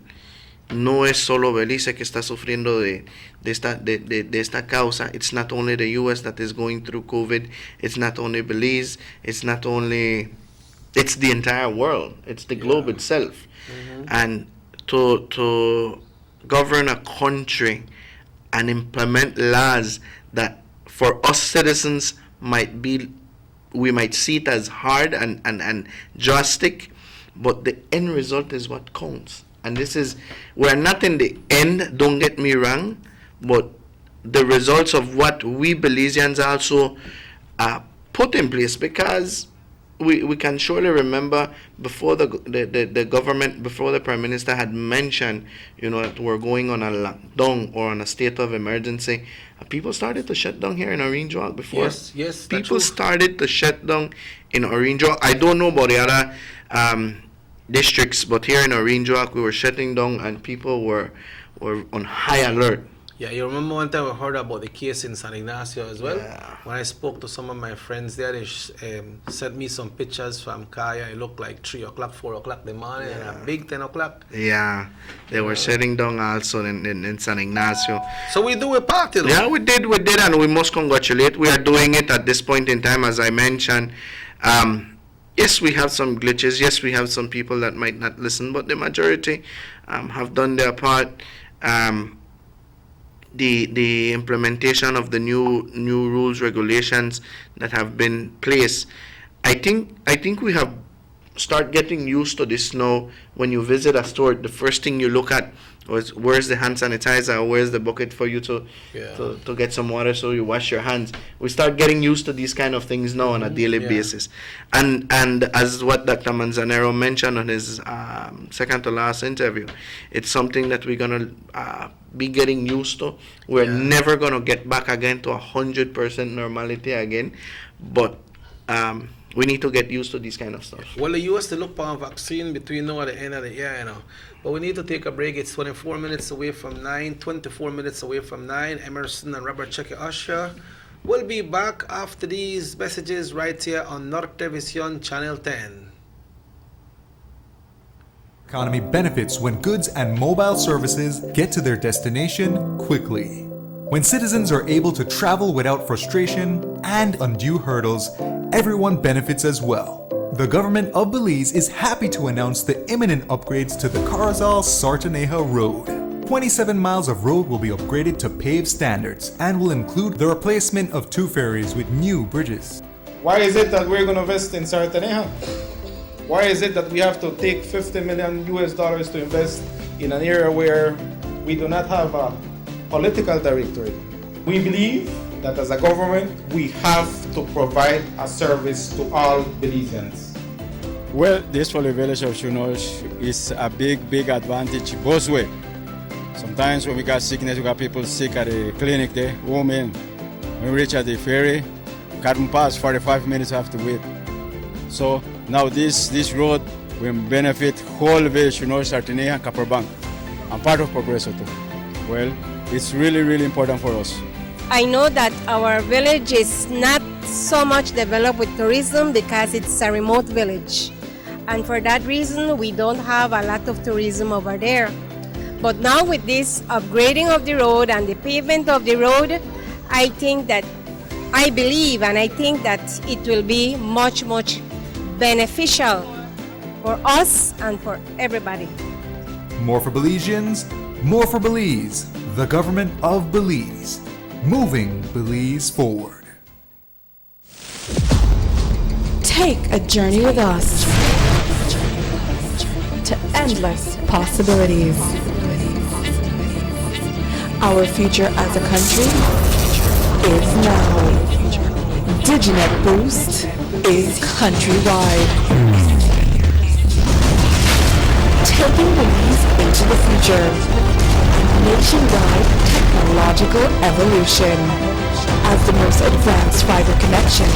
S11: no es solo Belice que está sufriendo de esta causa. It's not only the US that is going through COVID. It's not only Belize. It's the entire world. It's the globe itself. Mm-hmm. And to govern a country and implement laws that for us citizens we might see it as hard and drastic, but the end result is what counts. And we're not in the end, don't get me wrong, but the results of what we Belizeans also put in place, because we can surely remember before the government, before the Prime Minister had mentioned, that we're going on a lockdown or on a state of emergency, people started to shut down here in Orange Walk before.
S2: Yes.
S11: People started to shut down in Orange Walk. I don't know about the other districts, but here in Orange Walk, we were shutting down and people were on high alert.
S2: Yeah, you remember one time we heard about the case in San Ignacio as well?
S11: Yeah.
S2: When I spoke to some of my friends there, they sent me some pictures from Kaya. It looked like 3 o'clock, 4 o'clock in the morning, and a big 10 o'clock.
S11: Yeah, they were shutting down also in San Ignacio.
S2: So we do a part, you know?
S11: Yeah, we did, and we must congratulate. We are doing it at this point in time, as I mentioned. Yes, we have some glitches. Yes, we have some people that might not listen, but the majority have done their part. The implementation of the new rules, regulations that have been placed, I think we have start getting used to this now. When you visit a store, the first thing you look at was where's the hand sanitizer, or where's the bucket for you to get some water so you wash your hands. We start getting used to these kind of things now on a daily basis. And as what Dr. Manzanero mentioned on his second to last interview, it's something that we're going to be getting used to. We're never going to get back again to 100% normality again, but we need to get used to this kind of stuff.
S2: Well, the U.S. they look for a vaccine between now and the end of the year, But we need to take a break. It's 24 minutes away from 9, 24 minutes away from 9. Emerson and Robert Cheque Usher will be back after these messages right here on Nortevision Channel 10.
S7: Economy benefits when goods and mobile services get to their destination quickly. When citizens are able to travel without frustration and undue hurdles, everyone benefits as well. The government of Belize is happy to announce the imminent upgrades to the Carazal-Sartaneja Road. 27 miles of road will be upgraded to paved standards and will include the replacement of 2 ferries with new bridges.
S9: Why is it that we're going to invest in Sartaneja? Why is it that we have to take $50 million to invest in an area where we do not have a political directorate? We believe that as a government, we have to provide a service to all Belizeans.
S10: Well, this for the village of Chunosh is a big advantage both ways. Sometimes when we got sickness, we got people sick at the clinic there, women. When we reach at the ferry, can't pass, 45 minutes have to wait. So now this road will benefit whole village, Chunosh, Sartaneja, and Copperbank, and part of Progreso too. Well, it's really important for us.
S12: I know that our village is not so much developed with tourism because it's a remote village. And for that reason, we don't have a lot of tourism over there. But now with this upgrading of the road and the pavement of the road, I think that, I believe and I think that it will be much beneficial for us and for everybody.
S7: More for Belizeans, more for Belize. The government of Belize. Moving Belize forward.
S13: Take a journey with us to endless possibilities. Our future as a country is now. DigiNet Boost is countrywide. Taking Belize into the future. Nationwide technological evolution. As the most advanced fiber connection,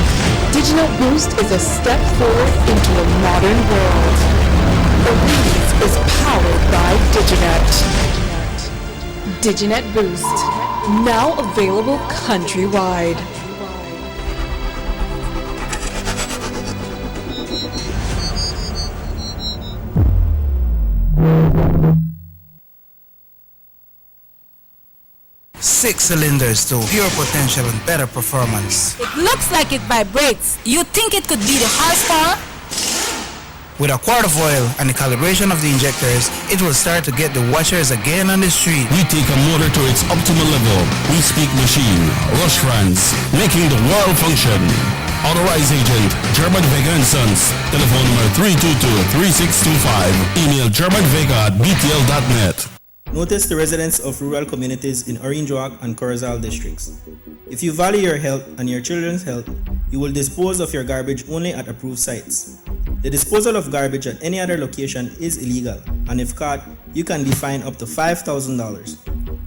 S13: Diginet Boost is a step forward into a modern world. Belize is powered by Diginet. Diginet Boost, now available countrywide.
S3: Six cylinders to pure potential and better performance.
S14: It looks like it vibrates. You think it could be the horsepower?
S3: With a quart of oil and the calibration of the injectors, it will start to get the watchers again on the street.
S15: We take a motor to its optimal level. We speak machine. Rush France, making the world function. Authorized agent, German Vega & Sons. Telephone number 322-3625. Email germanvega@btl.net.
S22: Notice the residents of rural communities in Orange Walk and Corozal districts. If you value your health and your children's health, you will dispose of your garbage only at approved sites. The disposal of garbage at any other location is illegal, and if caught, you can be fined up to $5,000.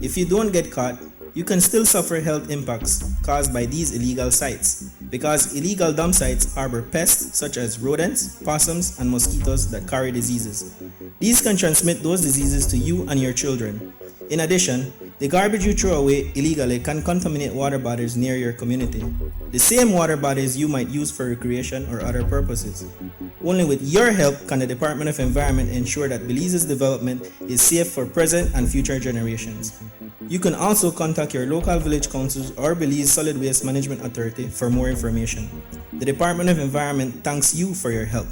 S22: If you don't get caught, you can still suffer health impacts caused by these illegal sites, because illegal dump sites harbor pests such as rodents, possums, and mosquitoes that carry diseases. These can transmit those diseases to you and your children. In addition, the garbage you throw away illegally can contaminate water bodies near your community, the same water bodies you might use for recreation or other purposes. Only with your help can the Department of Environment ensure that Belize's development is safe for present and future generations. You can also contact your local village councils or Belize Solid Waste Management Authority for more information. The Department of Environment thanks you for your help.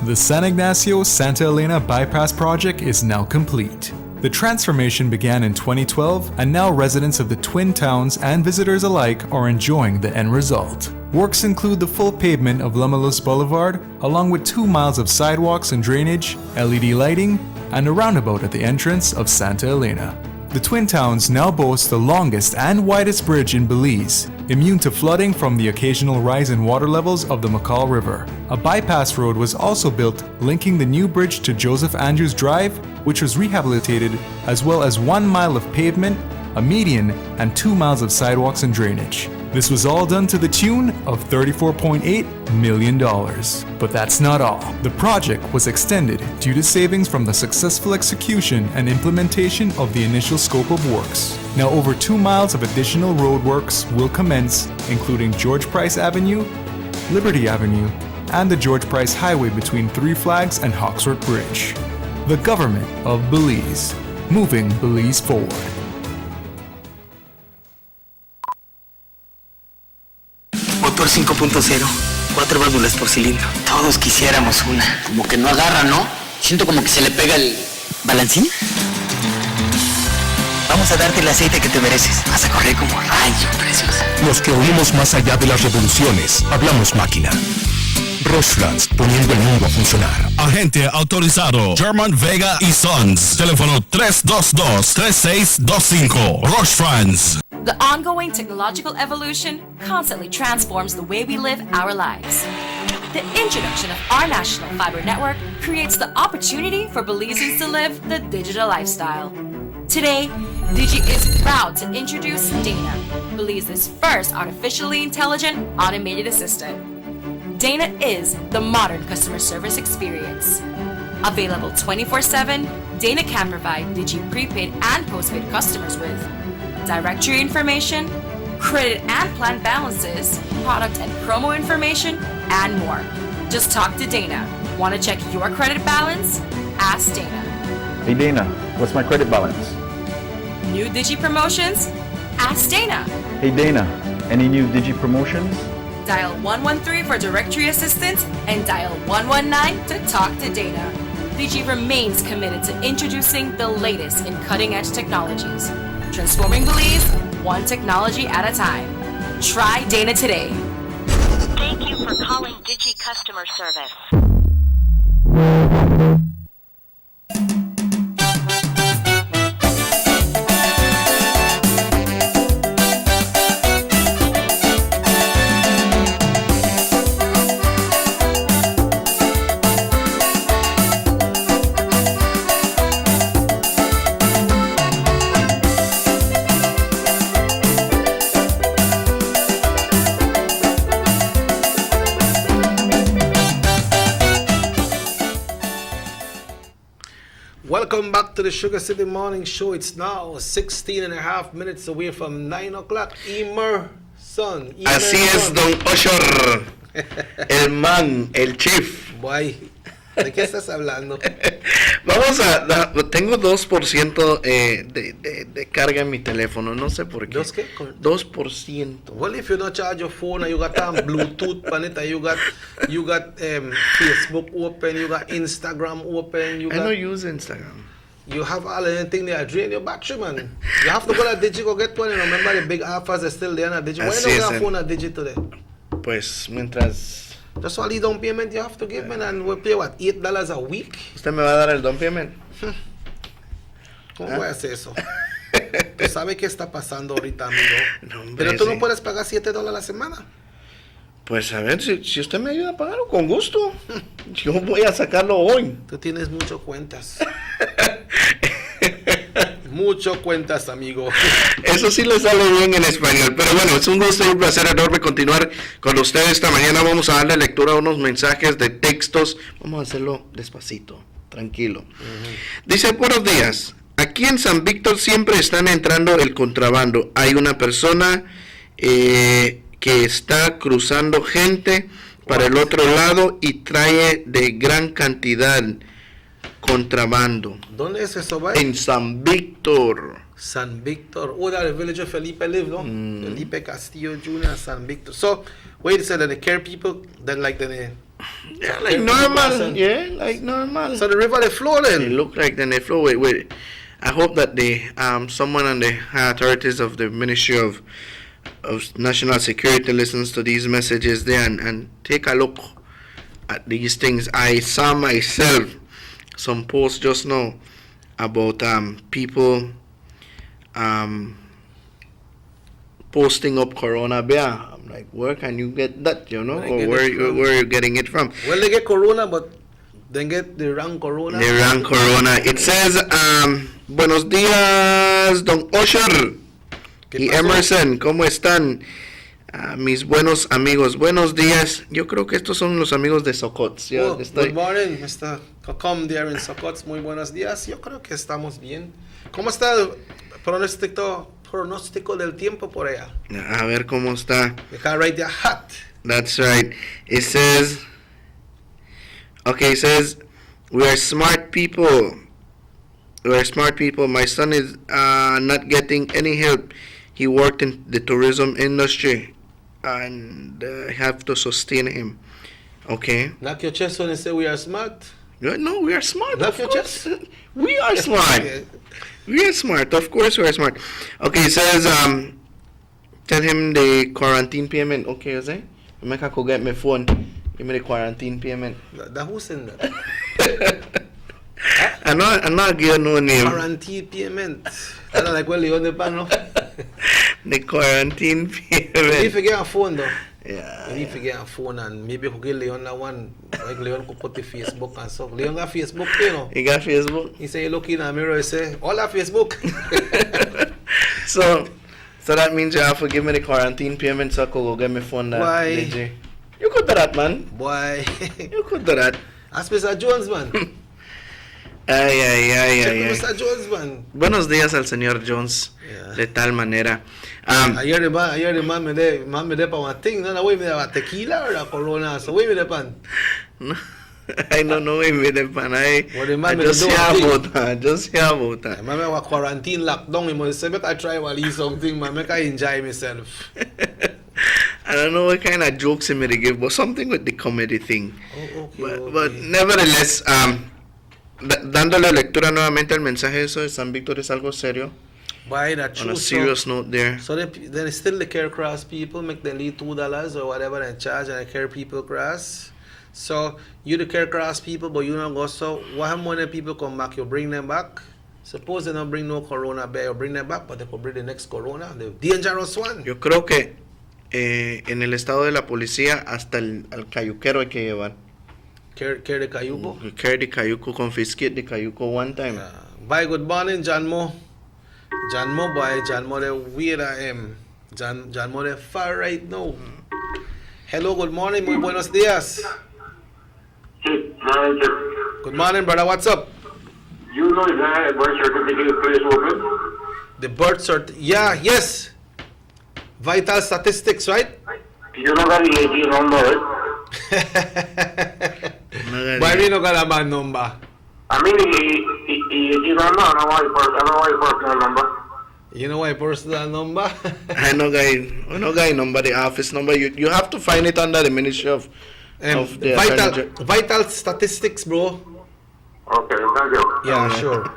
S7: The San Ignacio-Santa Elena Bypass project is now complete. The transformation began in 2012, and now residents of the Twin Towns and visitors alike are enjoying the end result. Works include the full pavement of Lamalus Boulevard, along with 2 miles of sidewalks and drainage, LED lighting, and a roundabout at the entrance of Santa Elena. The Twin Towns now boast the longest and widest bridge in Belize, immune to flooding from the occasional rise in water levels of the McCall River. A bypass road was also built linking the new bridge to Joseph Andrews Drive, which was rehabilitated, as well as 1 mile of pavement, a median, and 2 miles of sidewalks and drainage. This was all done to the tune of $34.8 million. But that's not all. The project was extended due to savings from the successful execution and implementation of the initial scope of works. Now over 2 miles of additional roadworks will commence, including George Price Avenue, Liberty Avenue, and the George Price Highway between Three Flags and Hawksworth Bridge. The government of Belize, moving Belize forward.
S16: Motor 5.0, 4 válvulas por cilindro. Todos quisiéramos una. Como que no agarra, ¿no? Siento como que se le pega el balancín. Vamos a darte el aceite que te mereces. Vas a correr como rayo, preciosa.
S6: Los que oímos más allá de las revoluciones, hablamos máquina. Rush France, poniendo el mundo a funcionar.
S15: Agente autorizado, German Vega & Sons. Teléfono 322-3625. Rush France.
S18: The ongoing technological evolution constantly transforms the way we live our lives. The introduction of our national fiber network creates the opportunity for Belizeans to live the digital lifestyle. Today, Digi is proud to introduce Dana, Belize's first artificially intelligent automated assistant. Dana is the modern customer service experience. Available 24/7, Dana can provide Digi prepaid and postpaid customers with directory information, credit and plan balances, product and promo information, and more. Just talk to Dana. Want to check your credit balance? Ask Dana.
S17: Hey Dana, what's my credit balance?
S18: New Digi promotions? Ask Dana.
S17: Hey Dana, any new Digi promotions?
S18: Dial 113 for directory assistance and dial 119 to talk to Dana. Digi remains committed to introducing the latest in cutting-edge technologies, transforming Belize one technology at a time. Try Dana today.
S19: Thank you for calling Digi Customer Service.
S2: Welcome back to the Sugar City Morning Show. It's now 16 and a half minutes away from 9 o'clock. Emerson.
S11: Así es, don Osher. El man, el chief.
S2: Boy, ¿de qué estás hablando?
S11: Vamos tengo 2% de carga en mi teléfono, no sé por qué.
S2: ¿Dos qué?
S11: 2%.
S2: Well, if you don't charge your phone and you got Bluetooth on it, and you got Facebook open, you got Instagram open,
S11: I don't use Instagram.
S2: You have all anything there, drain your battery, man. You have to go to Digi, go get one, and remember the big offers are still there on Digi. Why don't you have phone at Digi today?
S11: Pues, mientras...
S2: That's all the down payment you have to give, man, and we'll pay, what, $8 a week?
S11: ¿Usted me va a dar el down payment?
S2: ¿Cómo voy a hacer eso? Tú sabes qué está pasando ahorita, amigo.
S11: No, hombre,
S2: pero tú
S11: sí.
S2: no puedes pagar $7 a la semana.
S11: Pues a ver, si usted me ayuda a pagarlo, con gusto. Yo voy a sacarlo hoy.
S2: Tú tienes muchas cuentas. Mucho cuentas, amigo.
S11: Eso sí le sale bien en español. Pero bueno, es un gusto y un placer enorme continuar con ustedes esta mañana. Vamos a darle lectura a unos mensajes de textos. Vamos a hacerlo despacito, tranquilo. Dice, buenos días. Aquí en San Víctor siempre están entrando el contrabando. Hay una persona que está cruzando gente para el otro lado y trae de gran cantidad contrabando.
S2: ¿Dónde es eso, va?
S11: En San Víctor.
S2: San Víctor. Oh, that the village of Felipe live, no? Felipe Castillo Jr., San Víctor. So, wait, so then the care people, then like the...
S11: Yeah, like normal. Yeah, like normal.
S2: So the river they flow then?
S11: They look like then they flow. Wait. I hope that someone on the authorities of the Ministry of National Security listens to these messages there and take a look at these things. I saw myself some posts just now about people posting up Corona beer. I'm like, where can you get that, you know? Or where are you getting it from?
S2: Well, they get Corona, but they get the wrong Corona.
S11: The wrong Corona. It says, buenos días, don Osher y Emerson, ¿cómo están? Mis buenos amigos, buenos días. Yo creo que estos son los amigos de Socots.
S2: Good morning, Mr. Cocom there in Socots. Muy buenos días. Yo creo que estamos bien. ¿Cómo está el pronóstico del tiempo por allá?
S11: A ver cómo está.
S2: You can write there hot.
S11: That's right. It says, we are smart people. We are smart people. My son is not getting any help. He worked in the tourism industry and have to sustain him. Okay.
S2: Knock your chest when you say we are smart.
S11: No, we are smart.
S2: Knock your chest.
S11: We are smart. We are smart. Of course, we are smart. Okay, it says, tell him the quarantine payment. Okay, you say? You make her go get my phone. Give me the quarantine payment.
S2: Who sent that?
S11: I'm not giving no name.
S2: Quarantine payment. That's like well, Leon the pan, no?
S11: The quarantine payment.
S2: You need to get a phone though.
S11: Yeah.
S2: You need to get a phone and maybe you could get Leon that one. Like Leon could put the Facebook and stuff. Leon got Facebook, you know.
S11: He got Facebook?
S2: He say, you look in the mirror, he say, hola Facebook.
S11: So that means you have to give me the quarantine payment so I could go get my phone that.
S2: Why?
S11: DJ. You could do that, man.
S2: Why?
S11: You could do that.
S2: Ask Mr. Jones, man.
S11: Ay.
S2: Mr. Jones, man.
S11: Buenos días al señor Jones. Yeah. De tal manera.
S2: Ayer the man me de pa one thing. No, we me de tequila or la Corona. So we me de pan.
S11: No. I don't know if me de pan. I just hear about that.
S2: Man, I was quarantine lockdown. I say make I try while eat something. Man, make I enjoy myself.
S11: I don't know what kind of jokes he may give, but something with the comedy thing. But nevertheless, dándole lectura nuevamente al mensaje eso de San Víctor es algo serio. On a serious note there.
S2: So then still the care cross people make them leave $2 or whatever and charge and the care people cross. So you the care cross people, but you don't go. So what many people come back? You bring them back. Suppose they don't bring no Corona back, you bring them back, but they could bring the next Corona, the dangerous one.
S11: Yo creo que en el estado de la policía hasta al cayuquero hay que llevar.
S2: Care the cayuco?
S11: Care the cayuco, confiscate the cayuco one time.
S2: Bye, good morning, John Mo. John Mo, boy, John Mo, the weird I am. John Mo, the far right now. Hello, good morning, muy buenos días. Good morning, brother, what's up?
S8: You know the birth certificate place open?
S2: The birth cert, yes. Vital statistics, right?
S8: You know got the AG number, right?
S2: Why we no got a man number?
S8: I mean, the AG number, I don't know why personal number.
S2: You know why personal number?
S11: I know guy number, the office number. You have to find it under the Ministry of the
S2: vital statistics, bro.
S8: Okay, thank you.
S2: Yeah, sure.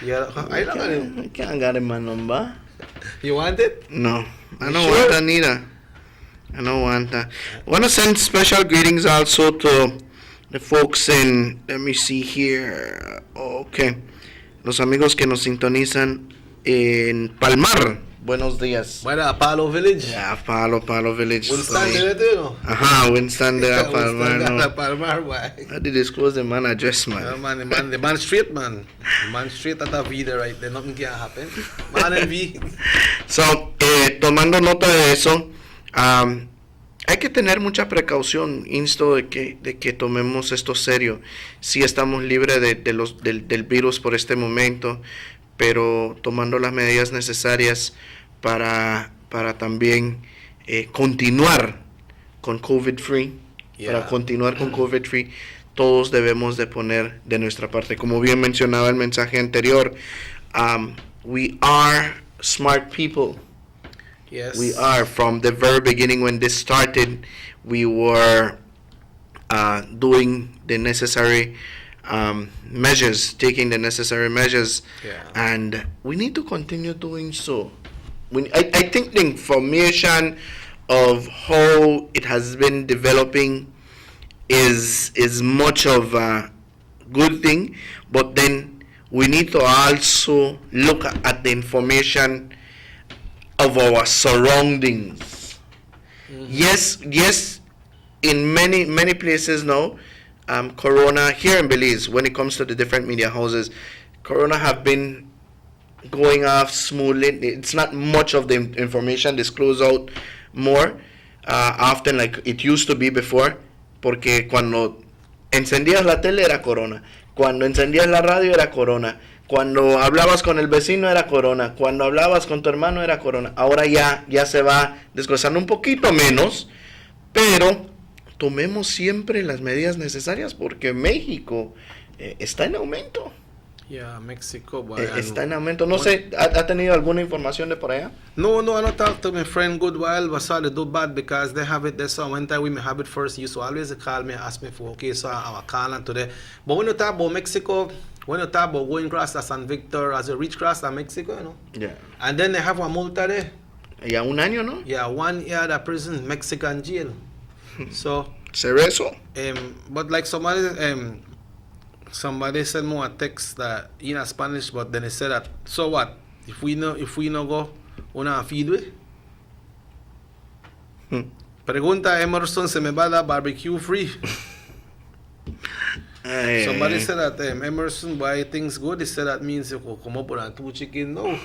S2: Yeah, I
S11: can't get my number.
S2: You want it?
S11: No, I don't want that neither. I don't want that. I want to send special greetings also to the folks in, let me see here. Okay. Los amigos que nos sintonizan en Palmar. Buenos días.
S2: Bueno, Palo Village.
S11: Yeah, Palo Village.
S2: Winston de no?
S11: Winston de Palmar. No.
S2: Palmar, why?
S11: I did disclose the man address, man.
S2: The man straight, man. The man straight at the vida right there. Nothing can happen. Man and V.
S11: So, tomando nota de eso, hay que tener mucha precaución. Insto de que tomemos esto serio. Sí estamos libres del virus por este momento, pero tomando las medidas necesarias para también continuar con COVID-free, para continuar con COVID-free, todos debemos de poner de nuestra parte. Como bien mencionaba el mensaje anterior, we are smart people.
S2: Yes.
S11: We are. From the very beginning when this started, we were doing the necessary measures, taking the necessary measures, and we need to continue doing so. I think the information of how it has been developing is much of a good thing, but then we need to also look at the information of our surroundings. Yes, in many places now, Corona, here in Belize, when it comes to the different media houses, Corona have been going off smoothly. It's not much of the information disclosed out more often like it used to be before, porque cuando encendías la tele era Corona, cuando encendías la radio era Corona, cuando hablabas con el vecino era Corona, cuando hablabas con tu hermano era Corona. Ahora ya se va desglosando un poquito menos, pero tomemos siempre las medidas necesarias porque México está en aumento.
S2: Yeah, Mexico.
S11: Está en aumento. No sé, ¿ha tenido alguna información de por allá?
S2: No, I don't talk to my friend good while, but sorry, do bad because they have it there. So one time we may have it first. You used to always call me and ask me for, okay, so I call on today. But when you talk about Mexico, when you talk about going across the San Victor as you reach across the Mexico, you know?
S11: Yeah.
S2: And then they have a multa there.
S11: Ya un año, ¿no?
S2: Yeah, 1 year at prison, Mexican jail. So.
S11: Cerezo.
S2: But like somebody sent me a text that in Spanish, but then they said that, so what? If we no go, una feed we? Pregunta Emerson, se me va a dar barbecue free. Somebody said that Emerson, why things good? He said that means you come up with 2 chicken. No.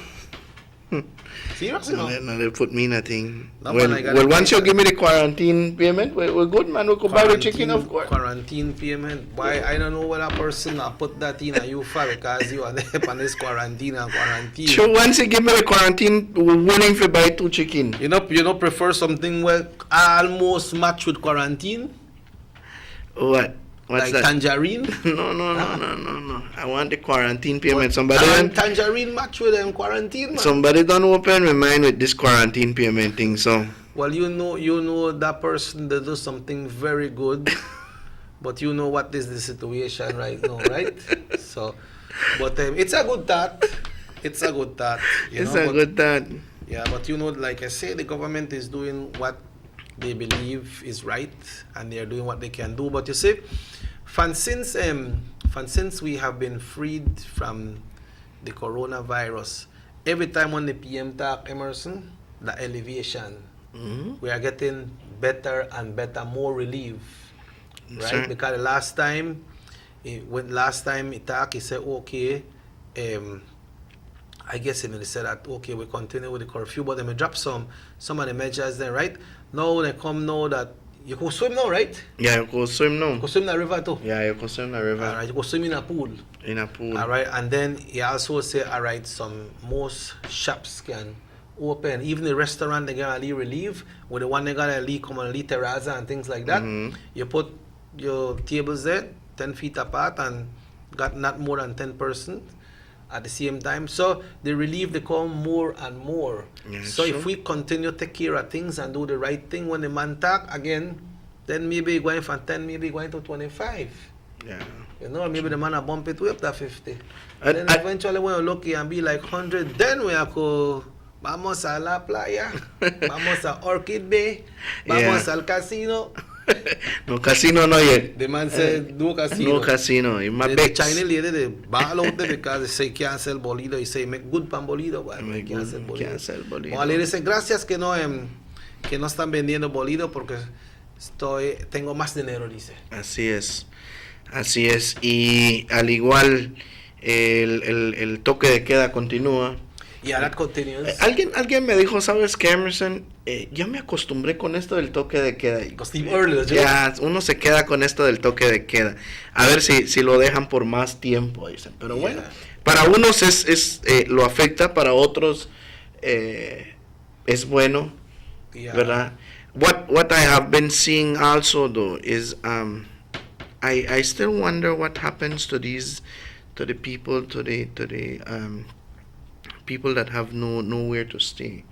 S2: Seriously, no?
S11: No, they put me nothing. Well, once you give me the quarantine payment, we're good, man. We could buy the chicken, of course.
S2: Quarantine payment. Why? I don't know what a person put that in you for because you are there on this quarantine.
S11: So once you give me the quarantine, we're willing to buy 2 chicken.
S2: You know, prefer something well almost match with quarantine?
S11: What? What's
S2: like
S11: that?
S2: Tangerine?
S11: No. I want the quarantine payment.
S2: Tangerine match with them quarantine, man.
S11: Somebody don't open my mind with this quarantine payment thing, so.
S2: Well, you know that person that do something very good, but you know what is the situation right now, right? So, but it's a good thought. It's a good thought.
S11: Good thought.
S2: Yeah, but like I say, the government is doing what they believe is right, and they are doing what they can do. But you see, since we have been freed from the coronavirus, every time when the PM talk, Emerson, the elevation, we are getting better and better, more relief, right?
S11: Sure.
S2: Because the last time he talked, he said, okay, I guess he said that, okay, we continue with the curfew, but they may drop some of the measures there, right? Now they come now that You go swim now, right?
S11: Yeah, you go swim now.
S2: You go swim in the river too.
S11: Yeah, you go swim in the river.
S2: Alright, you go swim in a pool.
S11: In a pool.
S2: Alright, and then he also say, alright, some most shops can open. Even the restaurant they gotta leave relief. With the one they gotta leave come on leave terraza and things like that. You put your tables there 10 feet apart and got not more than 10 persons at the same time. So the relief they come more and more.
S11: Yeah,
S2: so
S11: sure.
S2: if we continue to take care of things and do the right thing when the man talk again, then maybe going from 10, maybe going to 25.
S11: Yeah.
S2: You know, maybe the man a bump it way up to 50. And then eventually when you're lucky and be like 100, then we are go vamos a la playa, vamos a Orchid Bay, vamos al casino.
S11: No casino no yet.
S2: The man said no casino.
S11: No casino. In my
S2: the
S11: bets.
S2: Chinese lady they ball out there because they say can't sell bolido. He say make good pan bolido, but can't sell bolido.
S11: Can't sell bolido.
S2: O le dice gracias que no están vendiendo bolido porque tengo más dinero, dice.
S11: Así es. Así es. Y al igual el toque de queda continúa.
S2: Yeah, that continues.
S11: Alguien me dijo, ¿sabes qué, Emerson? Ya me acostumbré con esto del toque de queda. Ya, uno se queda con esto del toque de queda. A ver si lo dejan por más tiempo, dicen. Pero bueno, para unos lo afecta, para otros es bueno, ¿verdad? What I have been seeing also, though, is I still wonder what happens to the people, to the people that have nowhere to stay.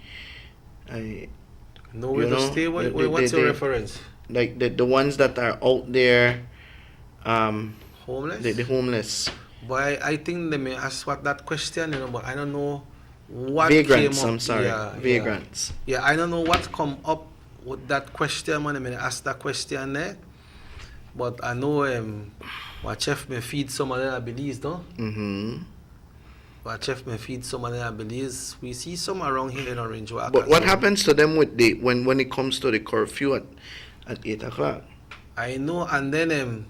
S2: Nowhere to stay? What's your reference?
S11: Like the ones that are out there,
S2: homeless?
S11: The homeless.
S2: But I think they may ask what that question, but I don't know what
S11: vagrants,
S2: came up.
S11: I'm sorry. Vagrants.
S2: Yeah, I don't know what come up with that question when I ask that question there. But I know what chef may feed some of them, I believe, no? But chef may feed some of them, I believe. We see some around here in Orange Walk.
S11: But what happens to them with when it comes to the curfew at 8 o'clock?
S2: I know, and then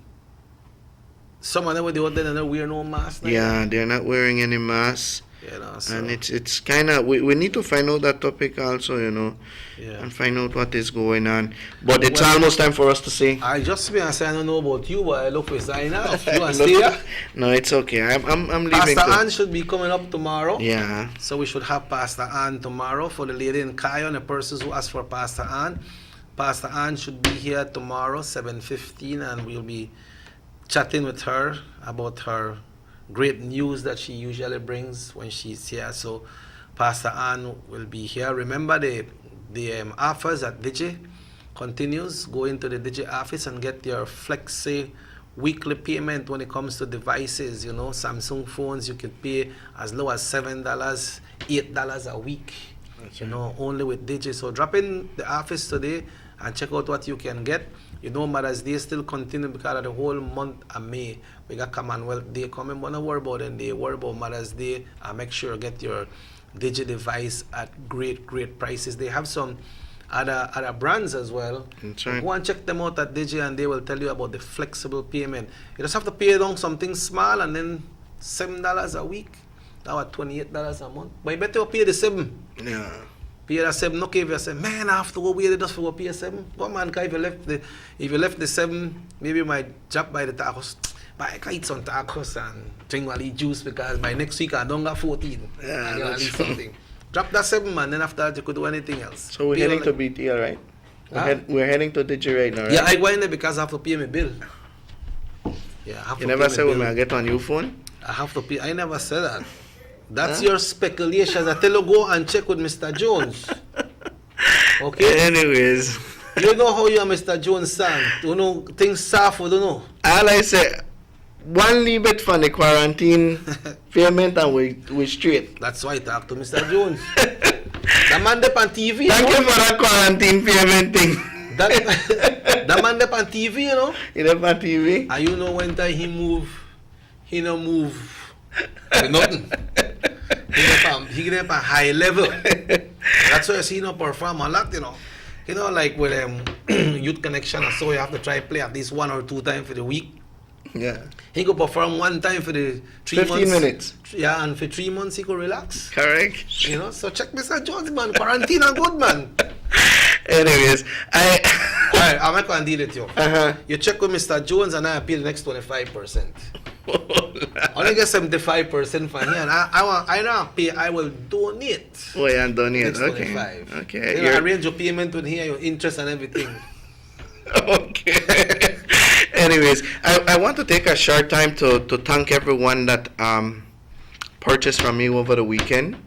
S2: some of them, they don't wear no mask.
S11: Yeah, they're not wearing any masks.
S2: You know, so.
S11: And it's kind of, we need to find out that topic also, and find out what is going on. But it's almost time for us to say.
S2: I just I don't know about you, but I look for sign off. You want to stay here?
S11: No, it's okay. I'm leaving.
S2: Pastor Ann should be coming up tomorrow.
S11: Yeah.
S2: So we should have Pastor Ann tomorrow for the lady in Kion, the persons who asked for Pastor Ann. Pastor Ann should be here tomorrow, 7:15, and we'll be chatting with her about her great news that she usually brings when she's here. So Pastor Ann will be here. Remember the offers at Digi continues. Go into the Digi office and get your Flexi weekly payment when it comes to devices. Samsung phones, you can pay as low as $7, $8 a week. That's only with Digi. So drop in the office today and check out what you can get. Mother's Day still continue because of the whole month of May. We got Commonwealth Day coming, but don't worry about it. They worry about Mother's Day and make sure you get your Digi device at great prices. They have some other brands as well.
S11: That's right.
S2: Go and check them out at Digi and they will tell you about the flexible payment. You just have to pay down something small and then $7 a week. Now at $28 a month. But you better pay the $7.
S11: Yeah.
S2: Pay the $7. No, if you say, man, I have to go wait just for pay $7. Go man, if you left the $7, maybe you might drop by the tacos. But I can eat some tacos and drink a little juice because by next week I don't got 14.
S11: Yeah,
S2: and at least something. Drop that $7, man. Then after that you could do anything else.
S11: So we're heading to BT, all right? We're heading to Digi right now, right?
S2: Yeah, I go in there because I have to pay my bill. Yeah, I have
S11: you
S2: to
S11: never
S2: pay
S11: said
S2: my
S11: when
S2: bill.
S11: I get on your phone?
S2: I have to pay. I never said that. That's your speculations. I tell you, go and check with Mr. Jones. Okay?
S11: Anyways.
S2: You know how you and Mr. Jones sound. Things soft, you know.
S11: All I say, one leave it for the quarantine payment and we straight.
S2: That's why I talk to Mr. Jones. The man up on TV.
S11: Thank you for that quarantine payment thing.
S2: The man up on TV, you know.
S11: He up on TV.
S2: And when time he no move with nothing. He get up a high level. That's why I see perform a lot, like with Youth Connection or so, you have to try play at least 1 or 2 times for the week.
S11: Yeah.
S2: He could perform 1 time for the 3 months.
S11: 15 minutes.
S2: Yeah, and for 3 months he could relax.
S11: Correct.
S2: So check Mr. Jones, man. Quarantine and good, man.
S11: Anyways,
S2: Alright, I'm not going to deal with you.
S11: Uh-huh.
S2: You check with Mr. Jones and I appeal the next 25%. Only get 75% from here, and I don't pay, I will donate.
S11: Oh, yeah, donate.
S2: Next
S11: Okay.
S2: 25.
S11: Okay.
S2: You know, arrange your payment with here, your interest and everything.
S11: Okay. Anyways, I want to take a short time to thank everyone that purchased from me over the weekend,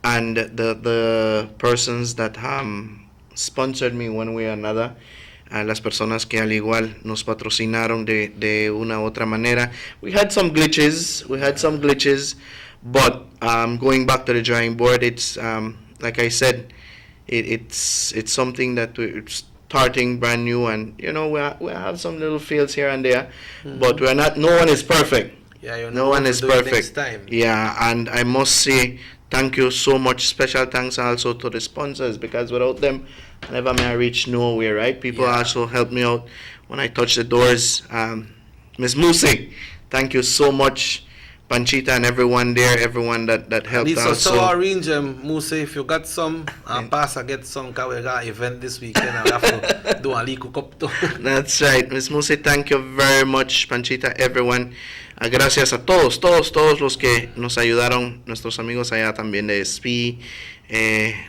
S11: and the persons that sponsored me one way or another. Las personas que al igual nos patrocinaron de una u otra manera. We had some glitches, but going back to the drawing board, it's like I said, it's something that we're starting brand new, and you know we have some little fails here and there, but we're not. No one is perfect.
S2: Yeah,
S11: no one is perfect.
S2: Next time.
S11: Yeah, and I must say thank you so much. Special thanks also to the sponsors, because without them, I never may reach nowhere, right? People also helped me out when I touched the doors. Ms. Musi, thank you so much. Panchita and everyone there, everyone that helped
S2: Lisa,
S11: out.
S2: so arrange Musi, if you got some, pass or get some, because we got an event this weekend and we have to do a leak up too.
S11: That's right. Ms. Musi, thank you very much. Panchita, everyone. Gracias a todos los que nos ayudaron, nuestros amigos allá también de SP,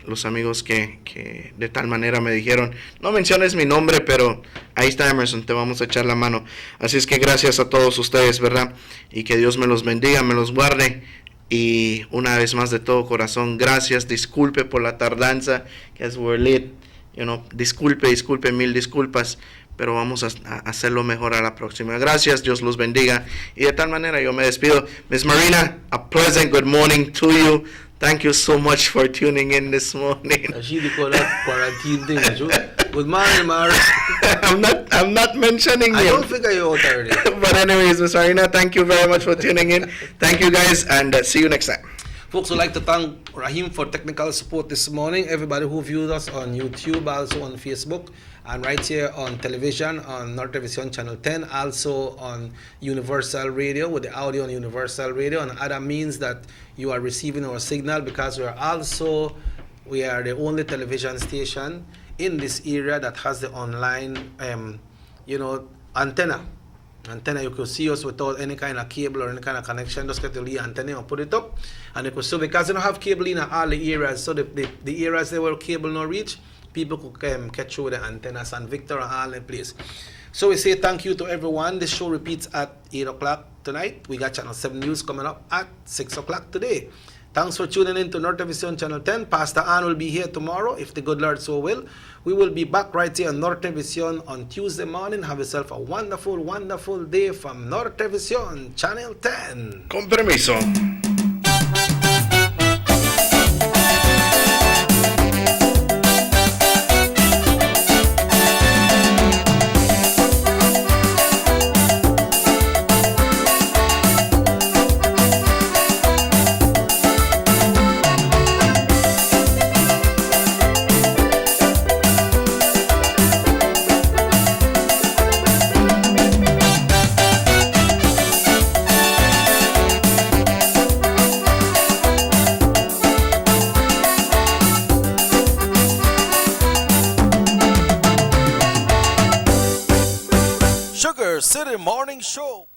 S11: los amigos que de tal manera me dijeron, no menciones mi nombre, pero ahí está Emerson, te vamos a echar la mano. Así es que gracias a todos ustedes, ¿verdad? Y que Dios me los bendiga, me los guarde. Y una vez más de todo corazón, gracias, disculpe por la tardanza, que es we're late, you know, disculpe, mil disculpas, pero vamos a hacerlo mejor a la próxima. Gracias, Dios los bendiga. Y de tal manera yo me despido. Miss Marina, a pleasant good morning to you. Thank you so much for tuning in this morning.
S2: Good morning, Mar.
S11: I'm not mentioning
S2: I
S11: him.
S2: don't figure you out already.
S11: But anyways, Miss Marina, thank you very much for tuning in. Thank you guys, and see you next time.
S2: Folks, would like to thank Rahim for technical support this morning. Everybody who viewed us on YouTube, also on Facebook, and right here on television on North Television Channel 10, also on Universal Radio with the audio on Universal Radio, and other means that you are receiving our signal, because we are the only television station in this area that has the online, antenna. You could see us without any kind of cable or any kind of connection. Just get the lead antenna and put it up, and you could see, because they don't have cable in all the areas, so the areas where cable no reach, people could catch through the antennas and Victor and all the place. So we say thank you to everyone. The show repeats at 8 o'clock tonight. We got Channel 7 News coming up at 6 o'clock today. Thanks for tuning in to North Television Channel 10. Pastor Ann will be here tomorrow, if the good Lord so will. We will be back right here on North Television on Tuesday morning. Have yourself a wonderful, wonderful day from North Television Channel 10.
S11: Con permiso.
S2: Sugar City Morning Show.